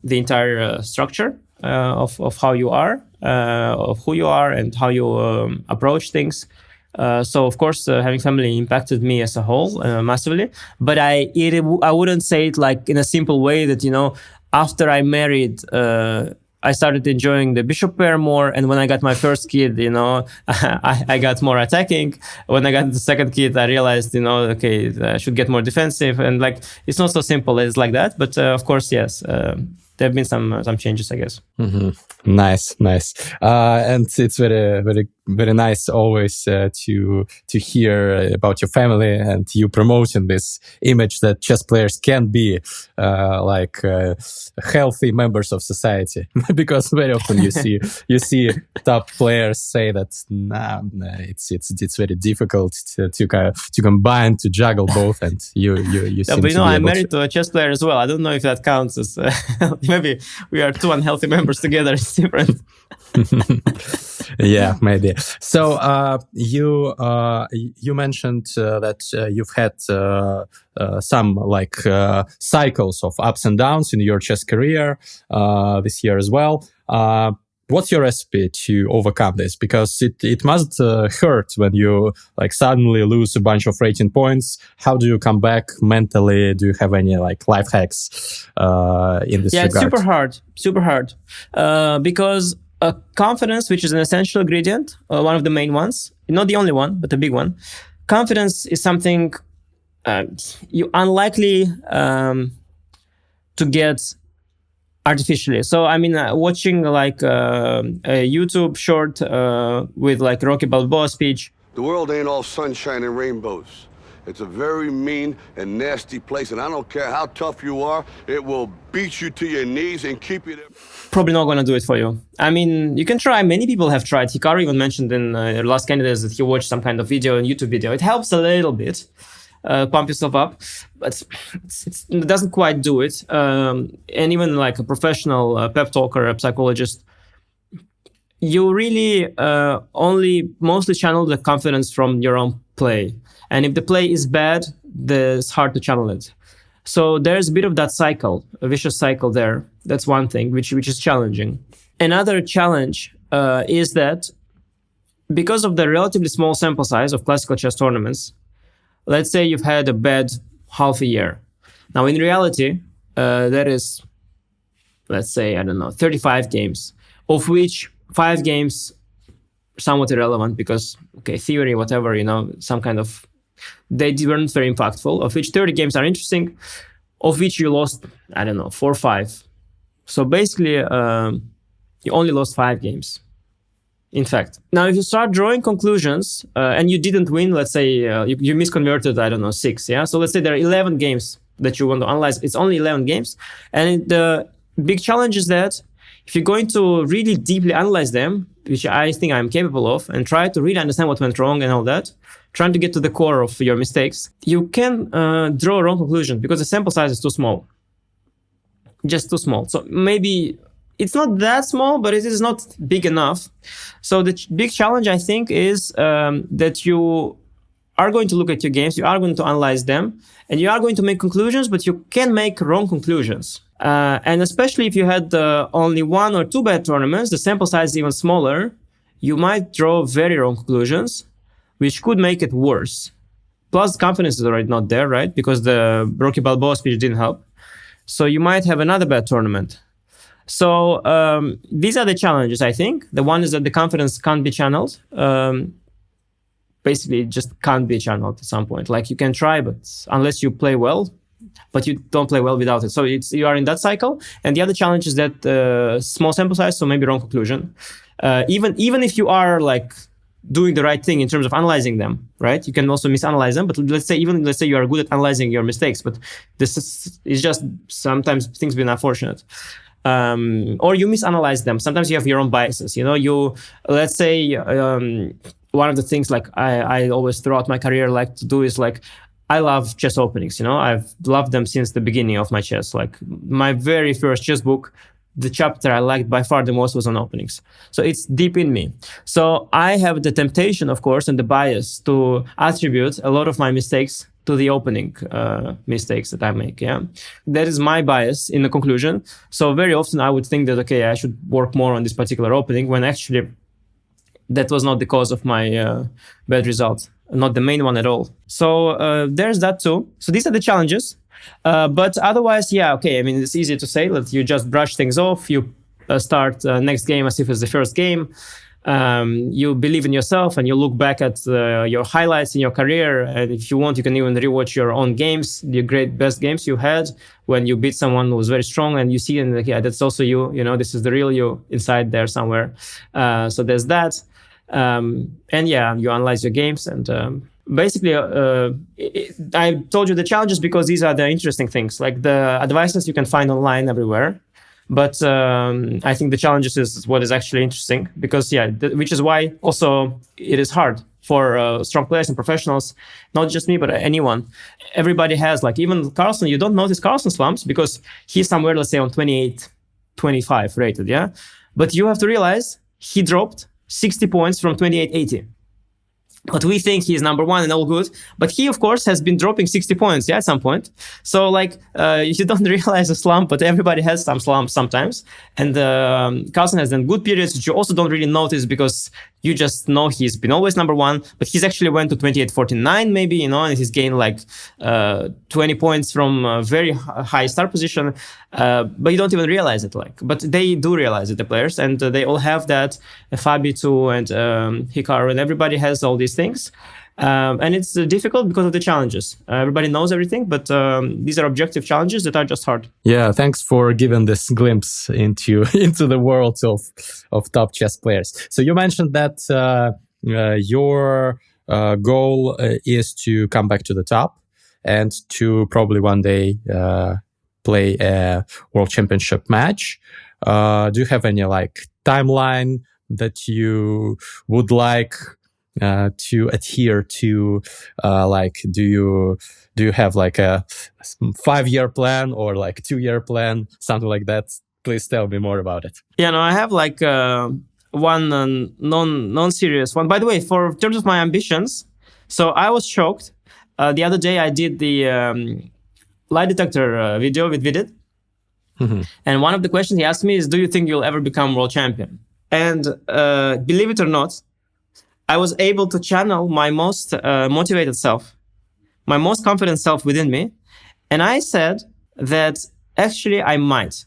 entire structure of how you are, of who you are, and how you approach things. So of course, having family impacted me as a whole massively. But I wouldn't say it like in a simple way that after I married. I started enjoying the bishop pair more, and when I got my first kid, I got more attacking. When I got the second kid, I realized, okay, I should get more defensive, and like it's not so simple as like that. But of course, yes, there have been some changes, I guess.
Mm-hmm. Nice, and it's very, very, very nice always to hear about your family and you promoting this image that chess players can be healthy members of society. Because very often you see top players say that it's very difficult to combine, to juggle both, and you seem to be
I'm married to a chess player as well. I don't know if that counts as maybe we are 2 unhealthy members together. It's different.
Yeah, maybe. So you mentioned that you've had some cycles of ups and downs in your chess career this year as well. What's your recipe to overcome this? Because it must hurt when you like suddenly lose a bunch of rating points. How do you come back mentally? Do you have any like life hacks in this regard?
Yeah, it's super hard. Because confidence, which is an essential ingredient, one of the main ones, not the only one, but the big one. Confidence is something you unlikely to get artificially. So, I mean, watching like a YouTube short with like Rocky Balboa speech.
The world ain't all sunshine and rainbows. It's a very mean and nasty place, and I don't care how tough you are, it will beat you to your knees and keep you there.
Probably not going to do it for you. I mean, you can try. Many people have tried. Hikaru even mentioned in Last Candidates that he watched some kind of video, and YouTube video. It helps a little bit. Pump yourself up, but it doesn't quite do it. And even like a professional pep talker, a psychologist, you really only mostly channel the confidence from your own play. And if the play is bad, it's hard to channel it. So there's a bit of that cycle, a vicious cycle there. That's one thing, which is challenging. Another challenge is that because of the relatively small sample size of classical chess tournaments, let's say you've had a bad half a year. Now, in reality, that is, let's say, 35 games, of which 5 games somewhat irrelevant because, theory, whatever, some kind of, they weren't very impactful, of which 30 games are interesting, of which you lost, 4 or 5. So basically, you only lost 5 games. In fact, now if you start drawing conclusions and you didn't win, let's say you misconverted, 6, yeah? So let's say there are 11 games that you want to analyze. It's only 11 games. And the big challenge is that if you're going to really deeply analyze them, which I think I'm capable of, and try to really understand what went wrong and all that, trying to get to the core of your mistakes, you can draw a wrong conclusion because the sample size is too small. Just too small. So maybe it's not that small, but it is not big enough. So the big challenge, I think, is that you are going to look at your games, you are going to analyze them, and you are going to make conclusions, but you can make wrong conclusions. And especially if you had only 1 or 2 bad tournaments, the sample size is even smaller, you might draw very wrong conclusions, which could make it worse. Plus, confidence is already not there, right? Because the Rocky Balboa speech didn't help. So you might have another bad tournament. So these are the challenges, I think. The one is that the confidence can't be channeled. Basically, it just can't be channeled at some point. Like you can try, but unless you play well, but you don't play well without it. So you are in that cycle. And the other challenge is that small sample size, so maybe wrong conclusion. Even if you are like doing the right thing in terms of analyzing them, right? You can also misanalyze them. But let's say you are good at analyzing your mistakes, but this is just sometimes things being unfortunate. Or you misanalyze them. Sometimes you have your own biases. Let's say one of the things like I always throughout my career like to do is like, I love chess openings. I've loved them since the beginning of my chess. Like my very first chess book, the chapter I liked by far the most was on openings. So it's deep in me. So I have the temptation, of course, and the bias to attribute a lot of my mistakes to the opening mistakes that I make. Yeah, that is my bias in the conclusion. So very often I would think that, I should work more on this particular opening when actually that was not the cause of my bad result, not the main one at all. So there's that too. So these are the challenges. But otherwise, it's easy to say that you just brush things off. You start next game as if it's the first game. You believe in yourself and you look back at your highlights in your career. And if you want, you can even rewatch your own games, the best games you had when you beat someone who was very strong, and you see, and that's also you. This is the real you inside there somewhere. So there's that. You analyze your games and basically, I told you the challenges because these are the interesting things. Like the advices you can find online everywhere. But I think the challenges is what is actually interesting because, which is why also it is hard for strong players and professionals, not just me, but anyone. Everybody has, like even Carlsen, you don't notice Carlsen slumps because he's somewhere, let's say, on 28, 25 rated, yeah? But you have to realize he dropped 60 points from 28.80. But we think he's number one and all good. But he, of course, has been dropping 60 points, at some point. So, you don't realize a slump, but everybody has some slumps sometimes. And Carlsen has done good periods, which you also don't really notice because you just know he's been always number one. But he's actually went to 28-49 maybe, and he's gained 20 points from a very high start position. But you don't even realize it. But they do realize it, the players, and they all have that. Fabi too, and Hikaru, and everybody has all these things. And it's difficult because of the challenges. Everybody knows everything, but these are objective challenges that are just hard.
Yeah, thanks for giving this glimpse into the world of top chess players. So you mentioned that your goal is to come back to the top and to probably one day play a world championship match. Do you have any timeline that you would like to adhere to? Do you have a 5-year plan or 2-year plan, something like that? Please tell me more about it.
Yeah, no, I have one non-serious one. By the way, for terms of my ambitions, so I was shocked. The other day I did the lie detector video with Vidit.
Mm-hmm.
And one of the questions he asked me is, do you think you'll ever become world champion? And believe it or not, I was able to channel my most motivated self, my most confident self within me. And I said that actually I might.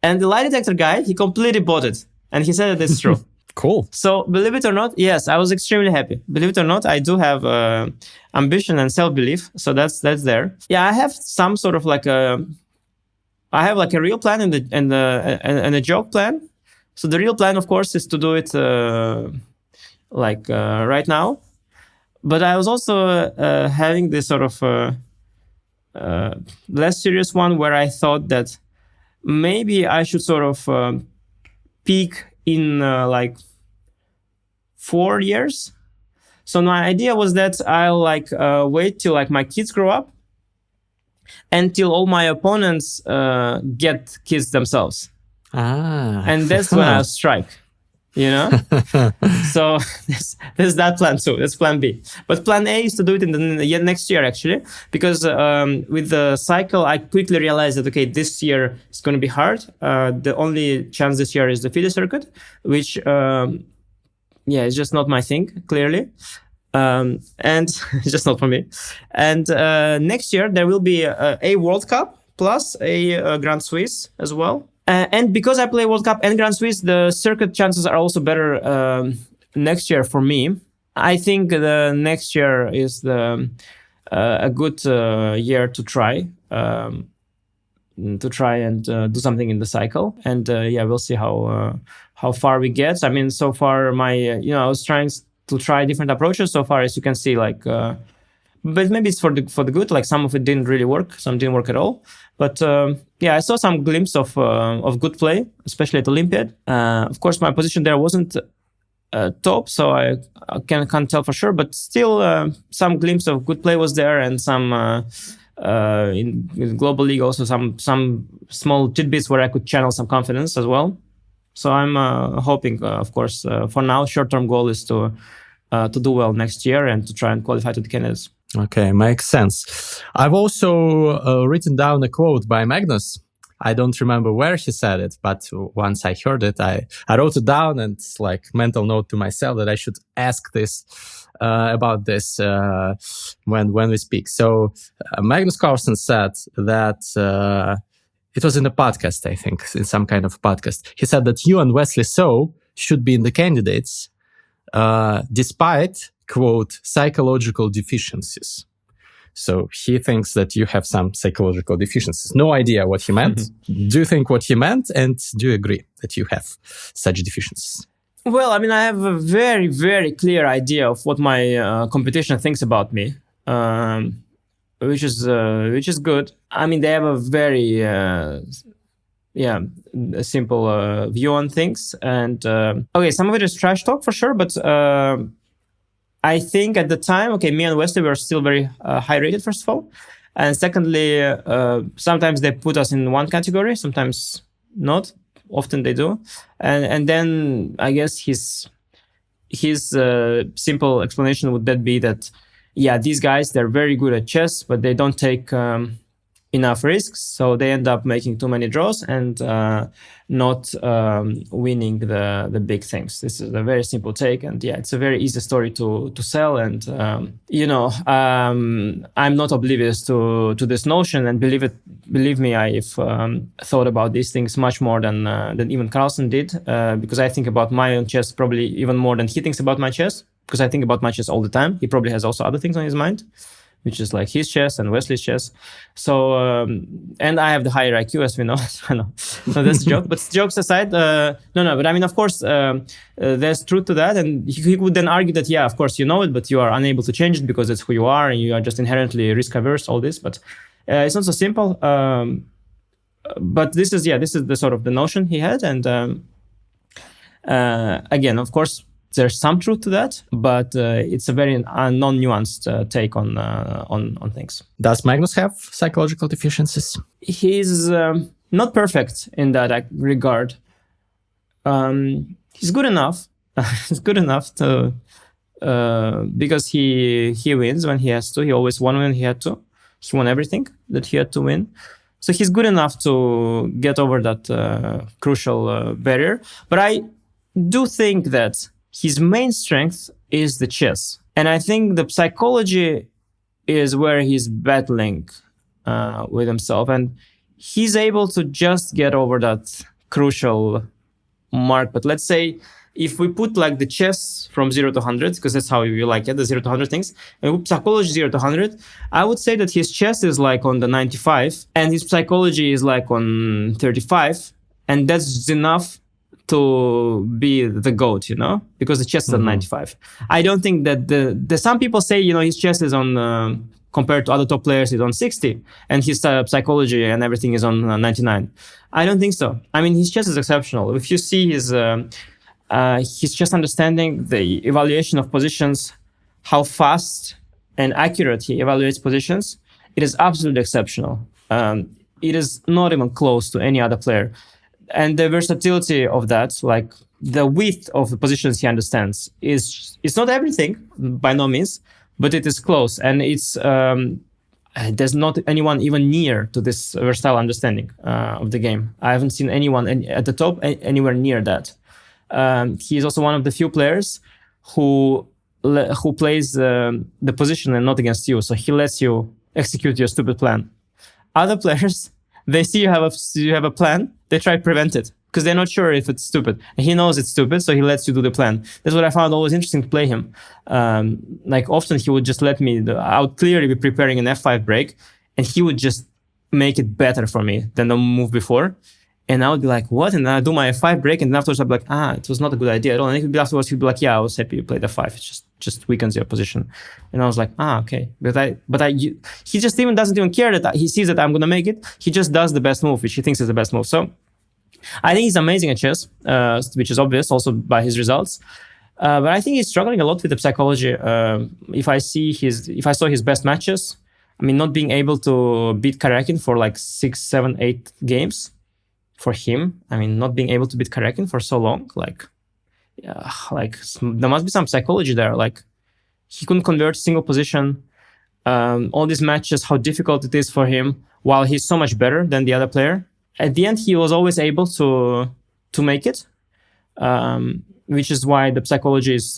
And the lie detector guy, he completely bought it. And he said that it's true.
Cool.
So believe it or not, yes, I was extremely happy. Believe it or not, I do have ambition and self-belief. So that's there. Yeah, I have some sort of I have a real plan and a joke plan. So the real plan, of course, is to do it right now. But I was also having this sort of less serious one where I thought that maybe I should sort of peak in 4 years. So my idea was that I'll wait till my kids grow up and till all my opponents get kids themselves. And that's when I'll strike. So there's that plan too. That's plan B. But plan A is to do it in the next year, actually, because with the cycle, I quickly realized that, okay, this year is going to be hard. The only chance this year is the FIDE circuit, which, it's just not my thing, clearly. And it's just not for me. And next year, there will be a World Cup plus a Grand Swiss as well. And because I play World Cup and Grand Swiss, the circuit chances are also better next year for me. I think the next year is a good year to try and do something in the cycle. And we'll see how far we get. I mean, so far I was trying to try different approaches. So far, as you can see, but maybe it's for the good. Some of it didn't really work, some didn't work at all. But I saw some glimpse of good play, especially at Olympiad. Of course, my position there wasn't top, so I can't tell for sure. But still, some glimpse of good play was there, and some in global league also some small tidbits where I could channel some confidence as well. So I'm hoping, of course, for now, short-term goal is to do well next year and to try and qualify to the Canadians.
Okay, makes sense. I've also written down a quote by Magnus. I don't remember where he said it, but once I heard it, I wrote it down, and it's mental note to myself that I should ask this about this when we speak. So Magnus Carlsen said that it was in a podcast, I think, in some kind of podcast. He said that you and Wesley So should be in the candidates despite, quote, psychological deficiencies. So he thinks that you have some psychological deficiencies. No idea what he meant. Do you think what he meant? And do you agree that you have such deficiencies?
Well, I mean, I have a very, very clear idea of what my competition thinks about me, which is good. I mean, they have a very a simple view on things. And okay, some of it is trash talk for sure, but I think at the time, okay, me and Wesley were still very high rated, first of all. And secondly, sometimes they put us in one category, sometimes not. Often they do. And then I guess his his simple explanation would that be that, yeah, these guys, they're very good at chess, but they don't take enough risks, so they end up making too many draws and not winning the big things. This is a very simple take, and yeah, it's a very easy story to sell. And I'm not oblivious to this notion, and believe me, I've thought about these things much more than even Carlsen did, because I think about my own chess probably even more than he thinks about my chess, because I think about my chess all the time. He probably has also other things on his mind, which is like his chess and Wesley's chess. So, and I have the higher IQ, as we know. No, that's a joke. But jokes aside, no. But I mean, of course, there's truth to that. And he would then argue that, yeah, of course, you know it, but you are unable to change it because it's who you are and you are just inherently risk averse, all this. But it's not so simple. But this is the sort of the notion he had. And again, of course, there's some truth to that, but it's a very non-nuanced take on things.
Does Magnus have psychological deficiencies?
He's not perfect in that regard. He's good enough. He's good enough to because he wins when he has to. He always won when he had to. He won everything that he had to win. So he's good enough to get over that crucial barrier. But I do think that his main strength is the chess. And I think the psychology is where he's battling with himself. And he's able to just get over that crucial mark. But let's say if we put like the chess from 0 to 100, because that's how you like it, the 0 to 100 things, and we put psychology 0 to 100, I would say that his chess is like on the 95 and his psychology is like on 35. And that's enough to be the GOAT, because the chess is on 95. I don't think that the some people say, his chess is on, compared to other top players, is on 60 and his psychology and everything is on 99. I don't think so. I mean, his chess is exceptional. If you see his chess understanding, the evaluation of positions, how fast and accurate he evaluates positions, it is absolutely exceptional. It is not even close to any other player. And the versatility of that, like the width of the positions he understands, it's not everything by no means, but it is close. And it's there's not anyone even near to this versatile understanding of the game. I haven't seen anyone at the top anywhere near that. He's also one of the few players who plays the position and not against you. So he lets you execute your stupid plan. Other players, they see you have a plan, they try to prevent it because they're not sure if it's stupid. And he knows it's stupid, so he lets you do the plan. That's what I found always interesting to play him. Like often he would just let me, I would clearly be preparing an F5 break, and he would just make it better for me than the move before. And I would be like, what? And then I'd do my F5 break, and then afterwards I'd be like, it was not a good idea at all. And afterwards he'd be like, yeah, I was happy you played F5. It just weakens your position. And I was like, okay. He just even doesn't even care that he sees that I'm going to make it. He just does the best move, which he thinks is the best move. So I think he's amazing at chess, which is obvious also by his results. But I think he's struggling a lot with the psychology. If I saw his best matches, I mean, not being able to beat Karyakin for like 6, 7, 8 games for him. I mean, not being able to beat Karyakin for so long, like there must be some psychology there. Like he couldn't convert single position. All these matches, how difficult it is for him, while he's so much better than the other player. At the end, he was always able to make it, which is why the psychology is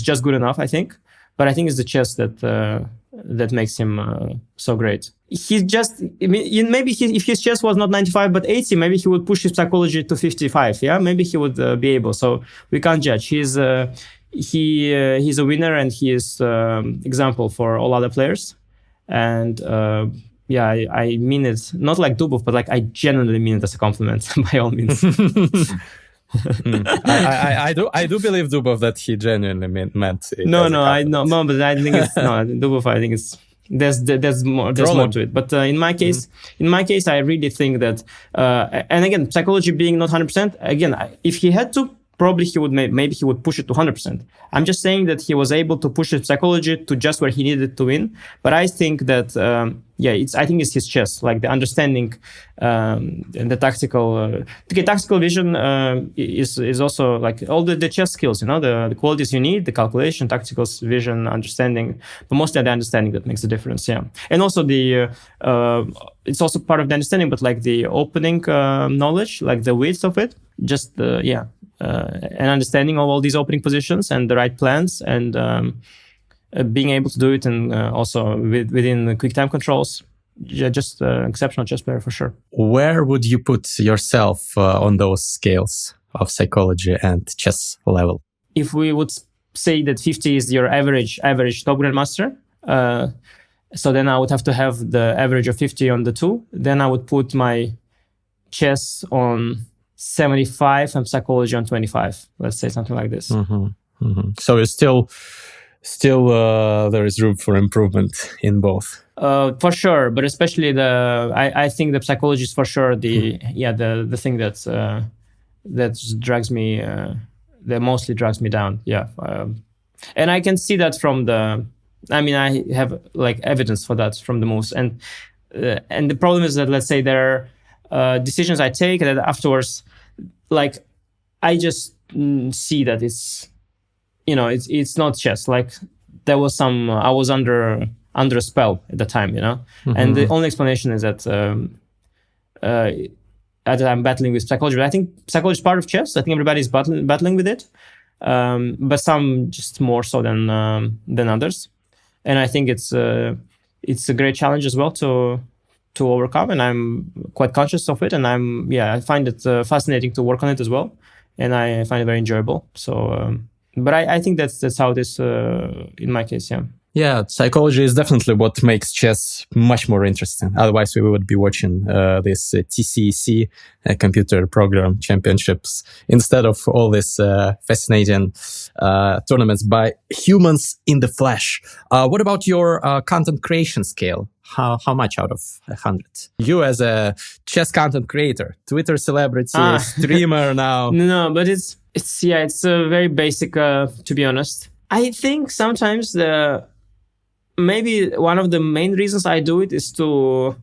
just good enough, I think. But I think it's the chess that makes him so great. He just, maybe if his chess was not 95 but 80, maybe he would push his psychology to 55. Yeah, maybe he would be able. So we can't judge. He's a winner, and he is example for all other players. And I mean it not like Dubov, but like I genuinely mean it as a compliment by all means.
I do believe Dubov that he genuinely meant it.
But I think it's Dubov. I think it's there's more to it. But in my case, I really think that and again, psychology being not 100%. Again, if he had to, probably he would maybe he would push it to 100%. I'm just saying that he was able to push his psychology to just where he needed to win. But I think that I think it's his chess, like the understanding and the tactical tactical vision is also like all the chess skills, the qualities you need, the calculation, tactical vision, understanding, but mostly the understanding that makes the difference. Yeah, and also it's also part of the understanding, but like the opening knowledge, like the width of it, just an understanding of all these opening positions and the right plans, and being able to do it, and also within the quick time controls. Yeah, just exceptional chess player for sure.
Where would you put yourself on those scales of psychology and chess level?
If we would say that 50 is your average top grandmaster, so then I would have to have the average of 50 on the 2. Then I would put my chess on 75 and psychology on 25. Let's say something like this.
Mm-hmm. Mm-hmm. So it's still there is room for improvement in both.
For sure, but especially I think the psychology is for sure the thing that drags me, that mostly drags me down. Yeah, and I can see that from I have like evidence for that from the moves, and the problem is that, let's say, there are decisions I take that afterwards, like I just see that it's not chess. Like there was I was under a spell at the time, mm-hmm. And the only explanation is that I'm battling with psychology. But I think psychology is part of chess. I think everybody's battling with it, but some just more so than others. And I think it's a great challenge as well to overcome, and I'm quite conscious of it. And I find it fascinating to work on it as well, and I find it very enjoyable. So, but I think that's how it is in my case. Yeah.
Yeah, psychology is definitely what makes chess much more interesting. Otherwise, we would be watching this TCEC computer program championships instead of all this fascinating tournaments by humans in the flesh. What about your content creation scale? How much out of 100? You as a chess content creator, Twitter celebrity, streamer now.
No, but it's very basic. To be honest, I think sometimes maybe one of the main reasons I do it is to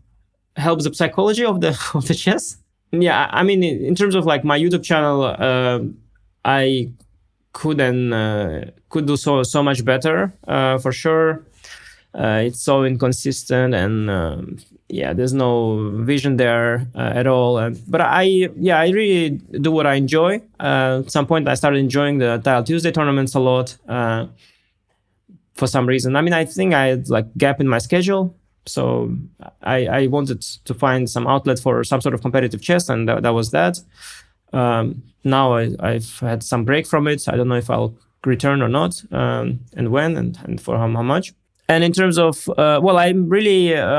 help the psychology of the chess. Yeah, I mean, in terms of like my YouTube channel, I could do so much better, for sure. It's so inconsistent, and there's no vision there at all. But I really do what I enjoy. At some point, I started enjoying the Tile Tuesday tournaments a lot. For some reason, I think I had like gap in my schedule, so I wanted to find some outlet for some sort of competitive chess, and that was that. Now I've had some break from it. I don't know if I'll return or not, and when, and for how much. And in terms of, I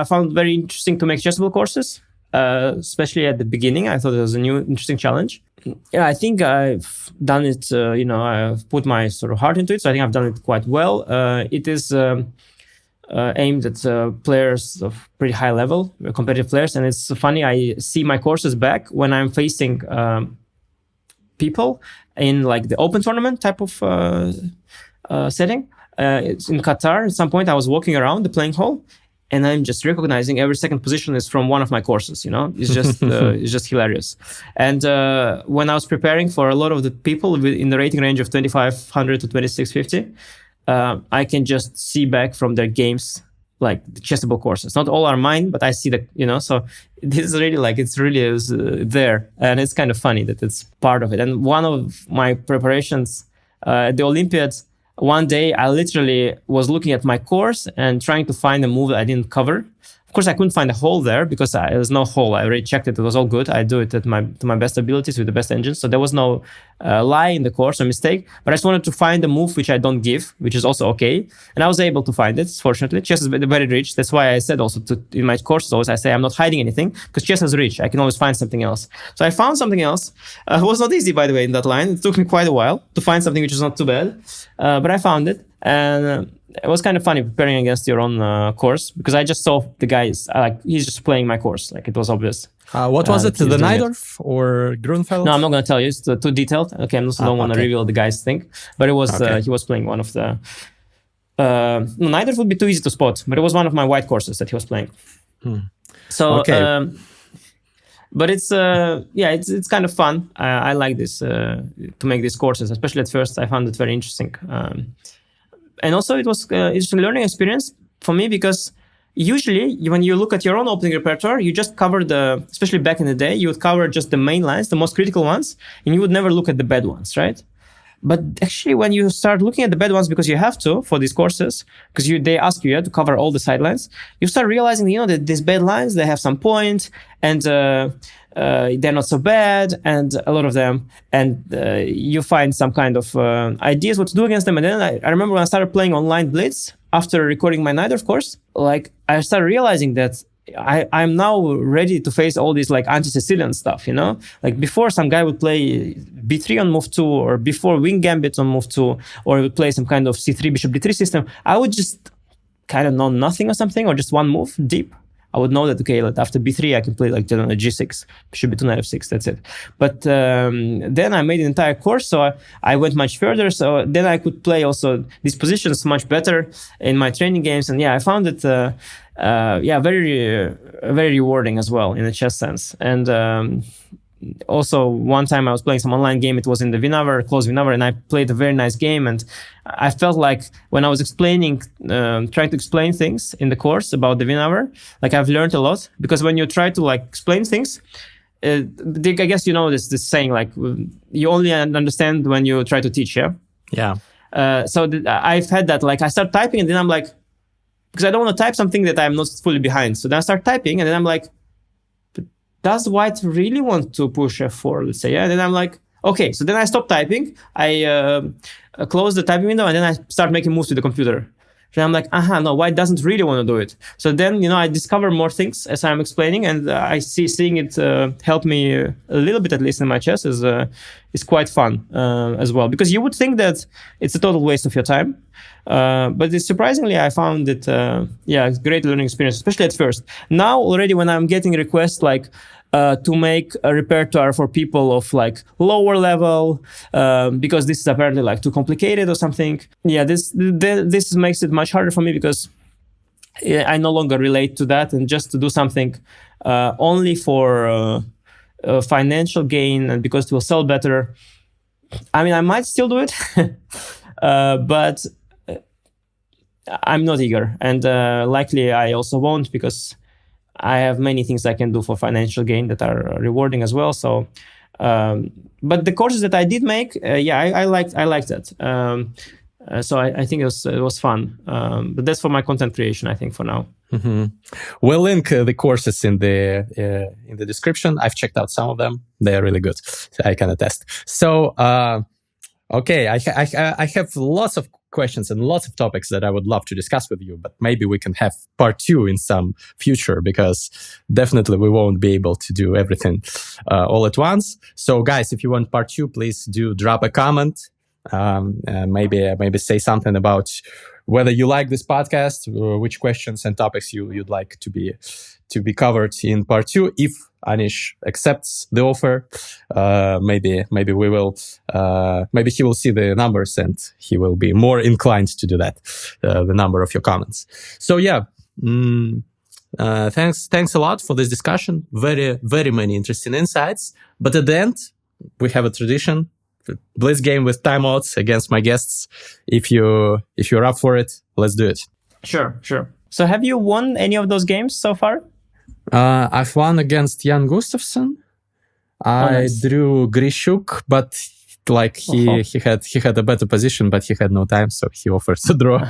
found it very interesting to make chessable courses, especially at the beginning. I thought it was a new, interesting challenge. Yeah, I think I've done it, I've put my sort of heart into it, so I think I've done it quite well. It is aimed at players of pretty high level, competitive players, and it's funny, I see my courses back when I'm facing people in like the open tournament type of setting. It's in Qatar. At some point, I was walking around the playing hall, and I'm just recognizing every second position is from one of my courses. It's just it's just hilarious. And when I was preparing for a lot of the people in the rating range of 2,500 to 2,650, I can just see back from their games like the chessable courses. Not all are mine, but I see So this is really it's really there, and it's kind of funny that it's part of it. And one of my preparations at the Olympiads. One day, I literally was looking at my course and trying to find a move that I didn't cover. Of course, I couldn't find a hole there because there's no hole. I already checked it. It was all good. I do it to my best abilities with the best engines. So there was no lie in the course or mistake. But I just wanted to find a move which I don't give, which is also okay. And I was able to find it, fortunately. Chess is very rich. That's why I said also in my courses always, I say I'm not hiding anything because chess is rich. I can always find something else. So I found something else. It was not easy, by the way, in that line. It took me quite a while to find something which is not too bad. But I found it. And it was kind of funny preparing against your own course, because I just saw the guys, he's just playing my course. Like, it was obvious.
What was it? The Najdorf or Grunfeld?
No, I'm not going to tell you. It's too detailed. Okay, I don't want to reveal the guy's thing. But it was he was playing one of the... Najdorf would be too easy to spot, but it was one of my white courses that he was playing. So, but it's it's kind of fun. I like this to make these courses, especially at first. I found it very interesting, and also it was it's a learning experience for me, because usually when you look at your own opening repertoire, you just cover especially back in the day, you would cover just the main lines, the most critical ones, and you would never look at the bad ones, right? But actually, when you start looking at the bad ones, because you have to for these courses, because they ask you to cover all the sidelines, you start realizing, that these bad lines, they have some point, and they're not so bad, and a lot of them, and you find some kind of ideas what to do against them. And then I remember when I started playing online blitz after recording my Najdorf course, like, I started realizing that I'm now ready to face all these like anti-Sicilian stuff, Like, before, some guy would play b3 on move 2, or before wing gambit on move 2, or he would play some kind of c3 bishop d3 system. I would just kind of know nothing or something, or just one move deep. I would know that, okay, like after b3, I can play like g6, bishop b2, knight f6, that's it. But then I made an entire course, so I went much further. So then I could play also these positions much better in my training games. And I found it, very, very rewarding as well in a chess sense. And also, one time I was playing some online game. It was in the Winawer, close Winawer, and I played a very nice game. And I felt like when I was trying to explain things in the course about the Winawer, like, I've learned a lot. Because when you try to like explain things, I guess this saying, like, you only understand when you try to teach.
Yeah.
So I've had that. Like, I start typing, and then I'm like, because I don't want to type something that I'm not fully behind. So then I start typing, and then I'm like, does white really want to push f4, let's say? Yeah. And then I'm like, okay. So then I stop typing. I close the typing window, and then I start making moves with the computer. Then I'm like, no, white doesn't really want to do it. So then, I discover more things as I'm explaining, and I seeing it help me a little bit, at least in my chess, is quite fun as well. Because you would think that it's a total waste of your time. But surprisingly, I found it, a great learning experience, especially at first. Now, already when I'm getting requests like to make a repertoire for people of like lower level, because this is apparently like too complicated or something. Yeah, this makes it much harder for me, because I no longer relate to that, and just to do something only for financial gain, and because it will sell better. I mean, I might still do it, but I'm not eager, and likely I also won't, because I have many things I can do for financial gain that are rewarding as well. So, but the courses that I did make, I liked that. So I think it was fun. But that's for my content creation, I think, for now.
Mm-hmm. We'll link the courses in the description. I've checked out some of them; they are really good. I can attest. So, okay, I have lots of questions and lots of topics that I would love to discuss with you, but maybe we can have part 2 in some future, because definitely we won't be able to do everything all at once. So guys, if you want part 2, please do drop a comment, maybe say something about whether you like this podcast, or which questions and topics you'd like to be covered in part 2. If Anish accepts the offer, maybe we will, maybe he will see the numbers and he will be more inclined to do that, the number of your comments. So thanks a lot for this discussion. Very, very many interesting insights. But at the end, we have a tradition, blitz game with timeouts against my guests. If you're up for it, let's do it.
Sure. So have you won any of those games so far?
I've won against Jan Gustafsson. I drew Grishuk, but like he had a better position, but he had no time, so he offered to draw.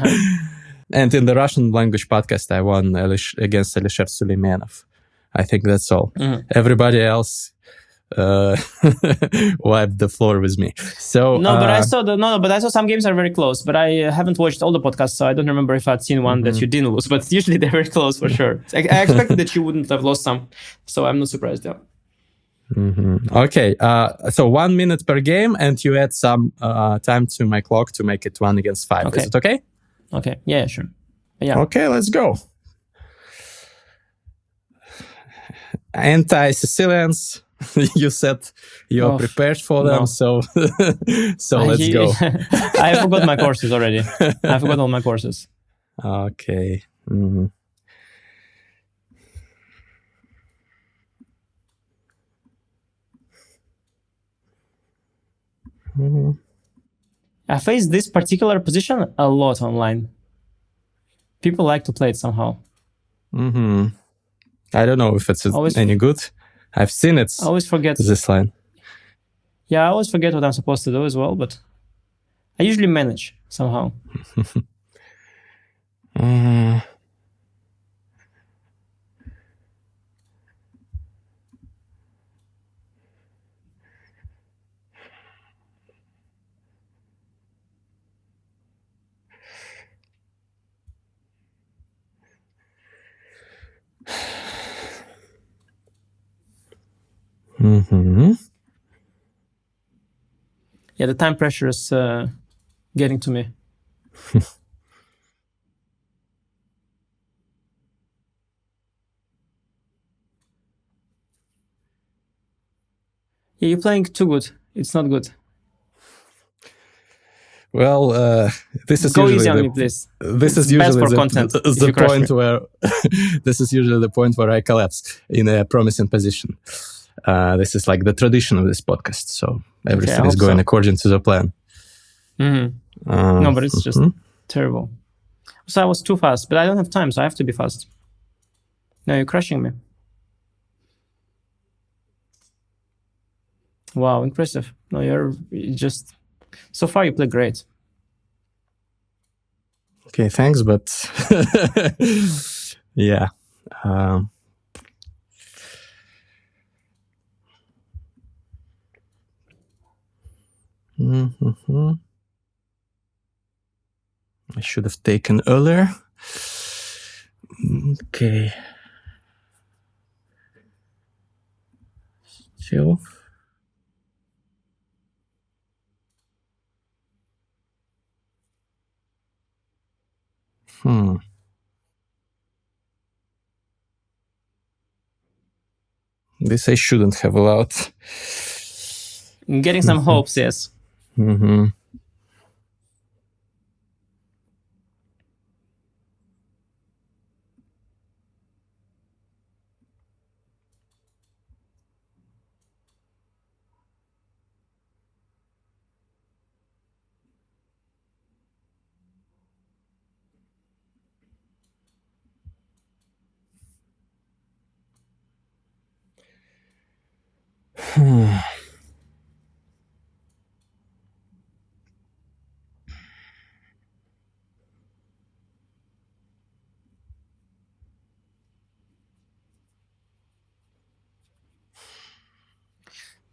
And in the Russian language podcast, I won against Alisher Suleimanov. I think that's all. Everybody else wiped the floor with me. So
but I saw some games are very close, but I haven't watched all the podcasts, so I don't remember if I'd seen one that you didn't lose, but usually they're very close for sure. I expected that you wouldn't have lost some, so I'm not surprised.
Okay, so 1 minute per game, and you add some time to my clock to make it 1-5.
Okay.
Is it okay?
Okay. Yeah, sure. Yeah.
Okay, let's go. Anti-Sicilians, you said you're prepared for them, so let's go.
I forgot my courses already. I forgot all my courses.
Okay.
I face this particular position a lot online. People like to play it somehow.
I don't know if it's any good. I've seen it.
I always forget
this line.
Yeah, I always forget what I'm supposed to do as well, but I usually manage somehow. Yeah, the time pressure is getting to me. Yeah, you're playing too good. It's not good.
Well, this is
Go
usually
easy on me, please.
This
It's
is usually
best for content,
the point where this is usually the point where I collapse in a promising position. This is like the tradition of this podcast, so everything is going according to the plan.
No, but it's just terrible. So I was too fast, but I don't have time, so I have to be fast. No, you're crushing me. Wow, impressive. No, you're just... So far, you play great.
Okay, thanks, but yeah. I should have taken earlier. Okay. Chill. This I shouldn't have allowed.
Getting some hopes, yes.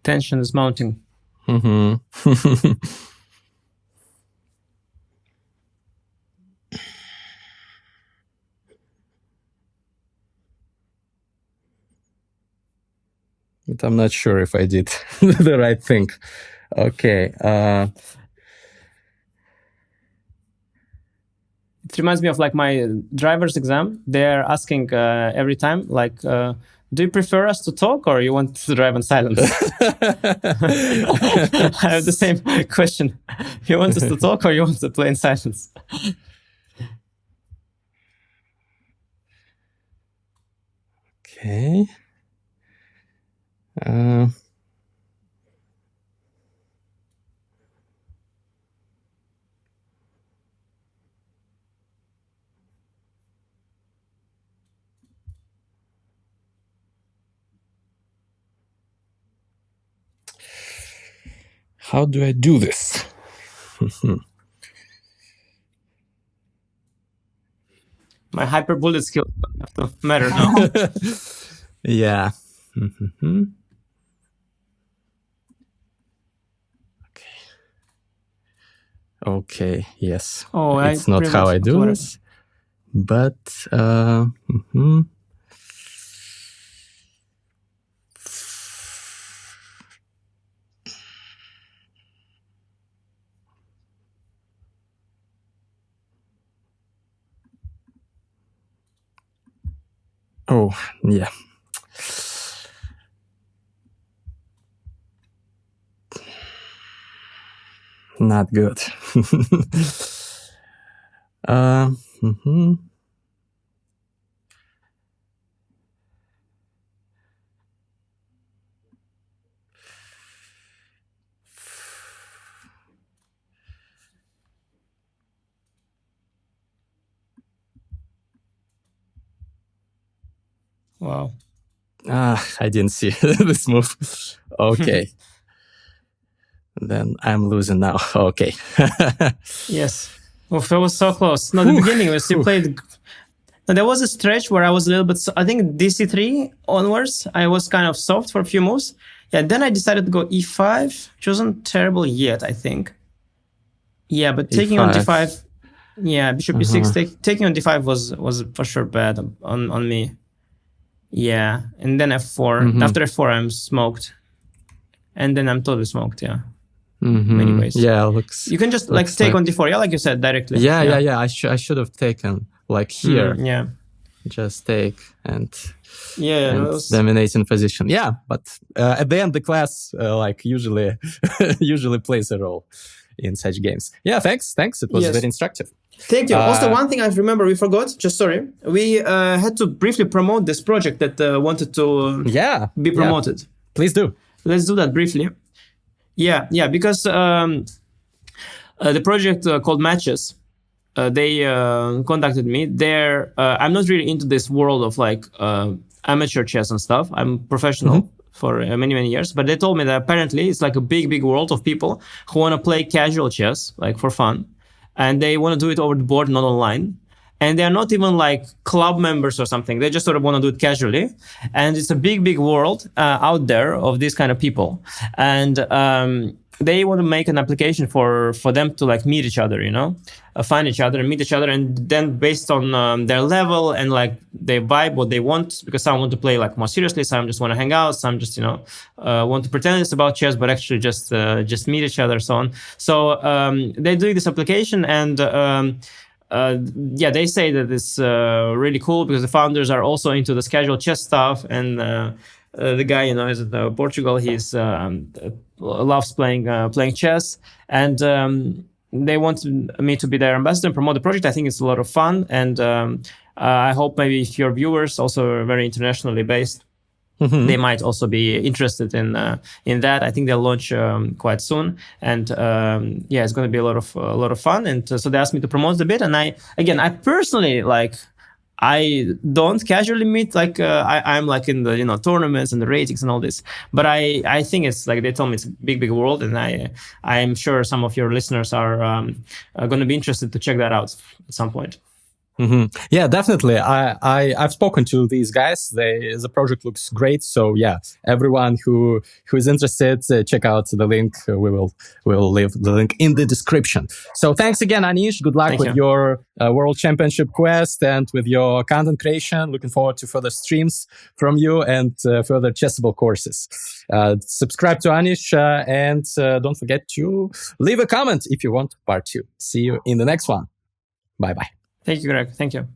Tension is mounting.
But I'm not sure if I did the right thing. Okay.
It reminds me of like my driver's exam. They're asking every time, like, do you prefer us to talk or you want to drive in silence? I have the same question. You want us to talk or you want to play in silence?
Okay. How do I do this?
My hyper bullet skill have to matter now.
Yeah. Okay, yes.
Oh,
it's not how I do this, but Oh, yeah. Not good. Mhm.
Wow.
I didn't see this move. Okay. Then I'm losing now. Okay.
Yes. Oof, that was so close. No, the beginning was you played. No, there was a stretch where I was a little bit. I think DC3 onwards, I was kind of soft for a few moves. Yeah, then I decided to go E5, which wasn't terrible yet, I think. Yeah, but taking on
E5.
D5, yeah, Bishop E6, taking on D5 was for sure bad on me. Yeah, and then F4. After F4, I'm smoked, and then I'm totally smoked. Yeah. Many ways.
Yeah, looks.
You can just like take on D4, yeah, like you said, directly.
Yeah. I should have taken like here.
Yeah.
Just take and dominating position. Yeah, but at the end, the class like usually plays a role in such games. Yeah, thanks. It was very instructive.
Thank you. Also, one thing I remember we forgot. Just sorry, we had to briefly promote this project that wanted to be promoted.
Yeah. Please do.
Let's do that briefly. Yeah, because the project called Matches, they contacted me. I'm not really into this world of like amateur chess and stuff. I'm professional for many years, but they told me that apparently it's like a big world of people who want to play casual chess, like for fun, and they want to do it over the board, not online. And they're not even like club members or something. They just sort of want to do it casually. And it's a big world out there of these kind of people. And they want to make an application for them to like meet each other, find each other and meet each other. And then based on their level and like they vibe what they want, because some want to play like more seriously, some just want to hang out, some just, want to pretend it's about chess, but actually just meet each other, so on. So they do this application and they say that it's really cool because the founders are also into this casual chess stuff, and the guy, is in Portugal. He's loves playing chess, and they want me to be their ambassador and promote the project. I think it's a lot of fun, and I hope maybe if your viewers also are very internationally based, they might also be interested in that. I think they'll launch quite soon, and it's going to be a lot of fun. And so they asked me to promote it a bit. And I personally I don't casually meet I'm like in the tournaments and the ratings and all this. But I think it's like they told me it's a big world, and I'm sure some of your listeners are going to be interested to check that out at some point.
Yeah, definitely. I've spoken to these guys. The project looks great. So yeah, everyone who is interested, check out the link. We'll leave the link in the description. So thanks again, Anish. Good luck with your World Championship quest and with your content creation. Looking forward to further streams from you and further chessable courses. Subscribe to Anish and don't forget to leave a comment if you want part 2. See you in the next one. Bye-bye.
Thank you, Greg. Thank you.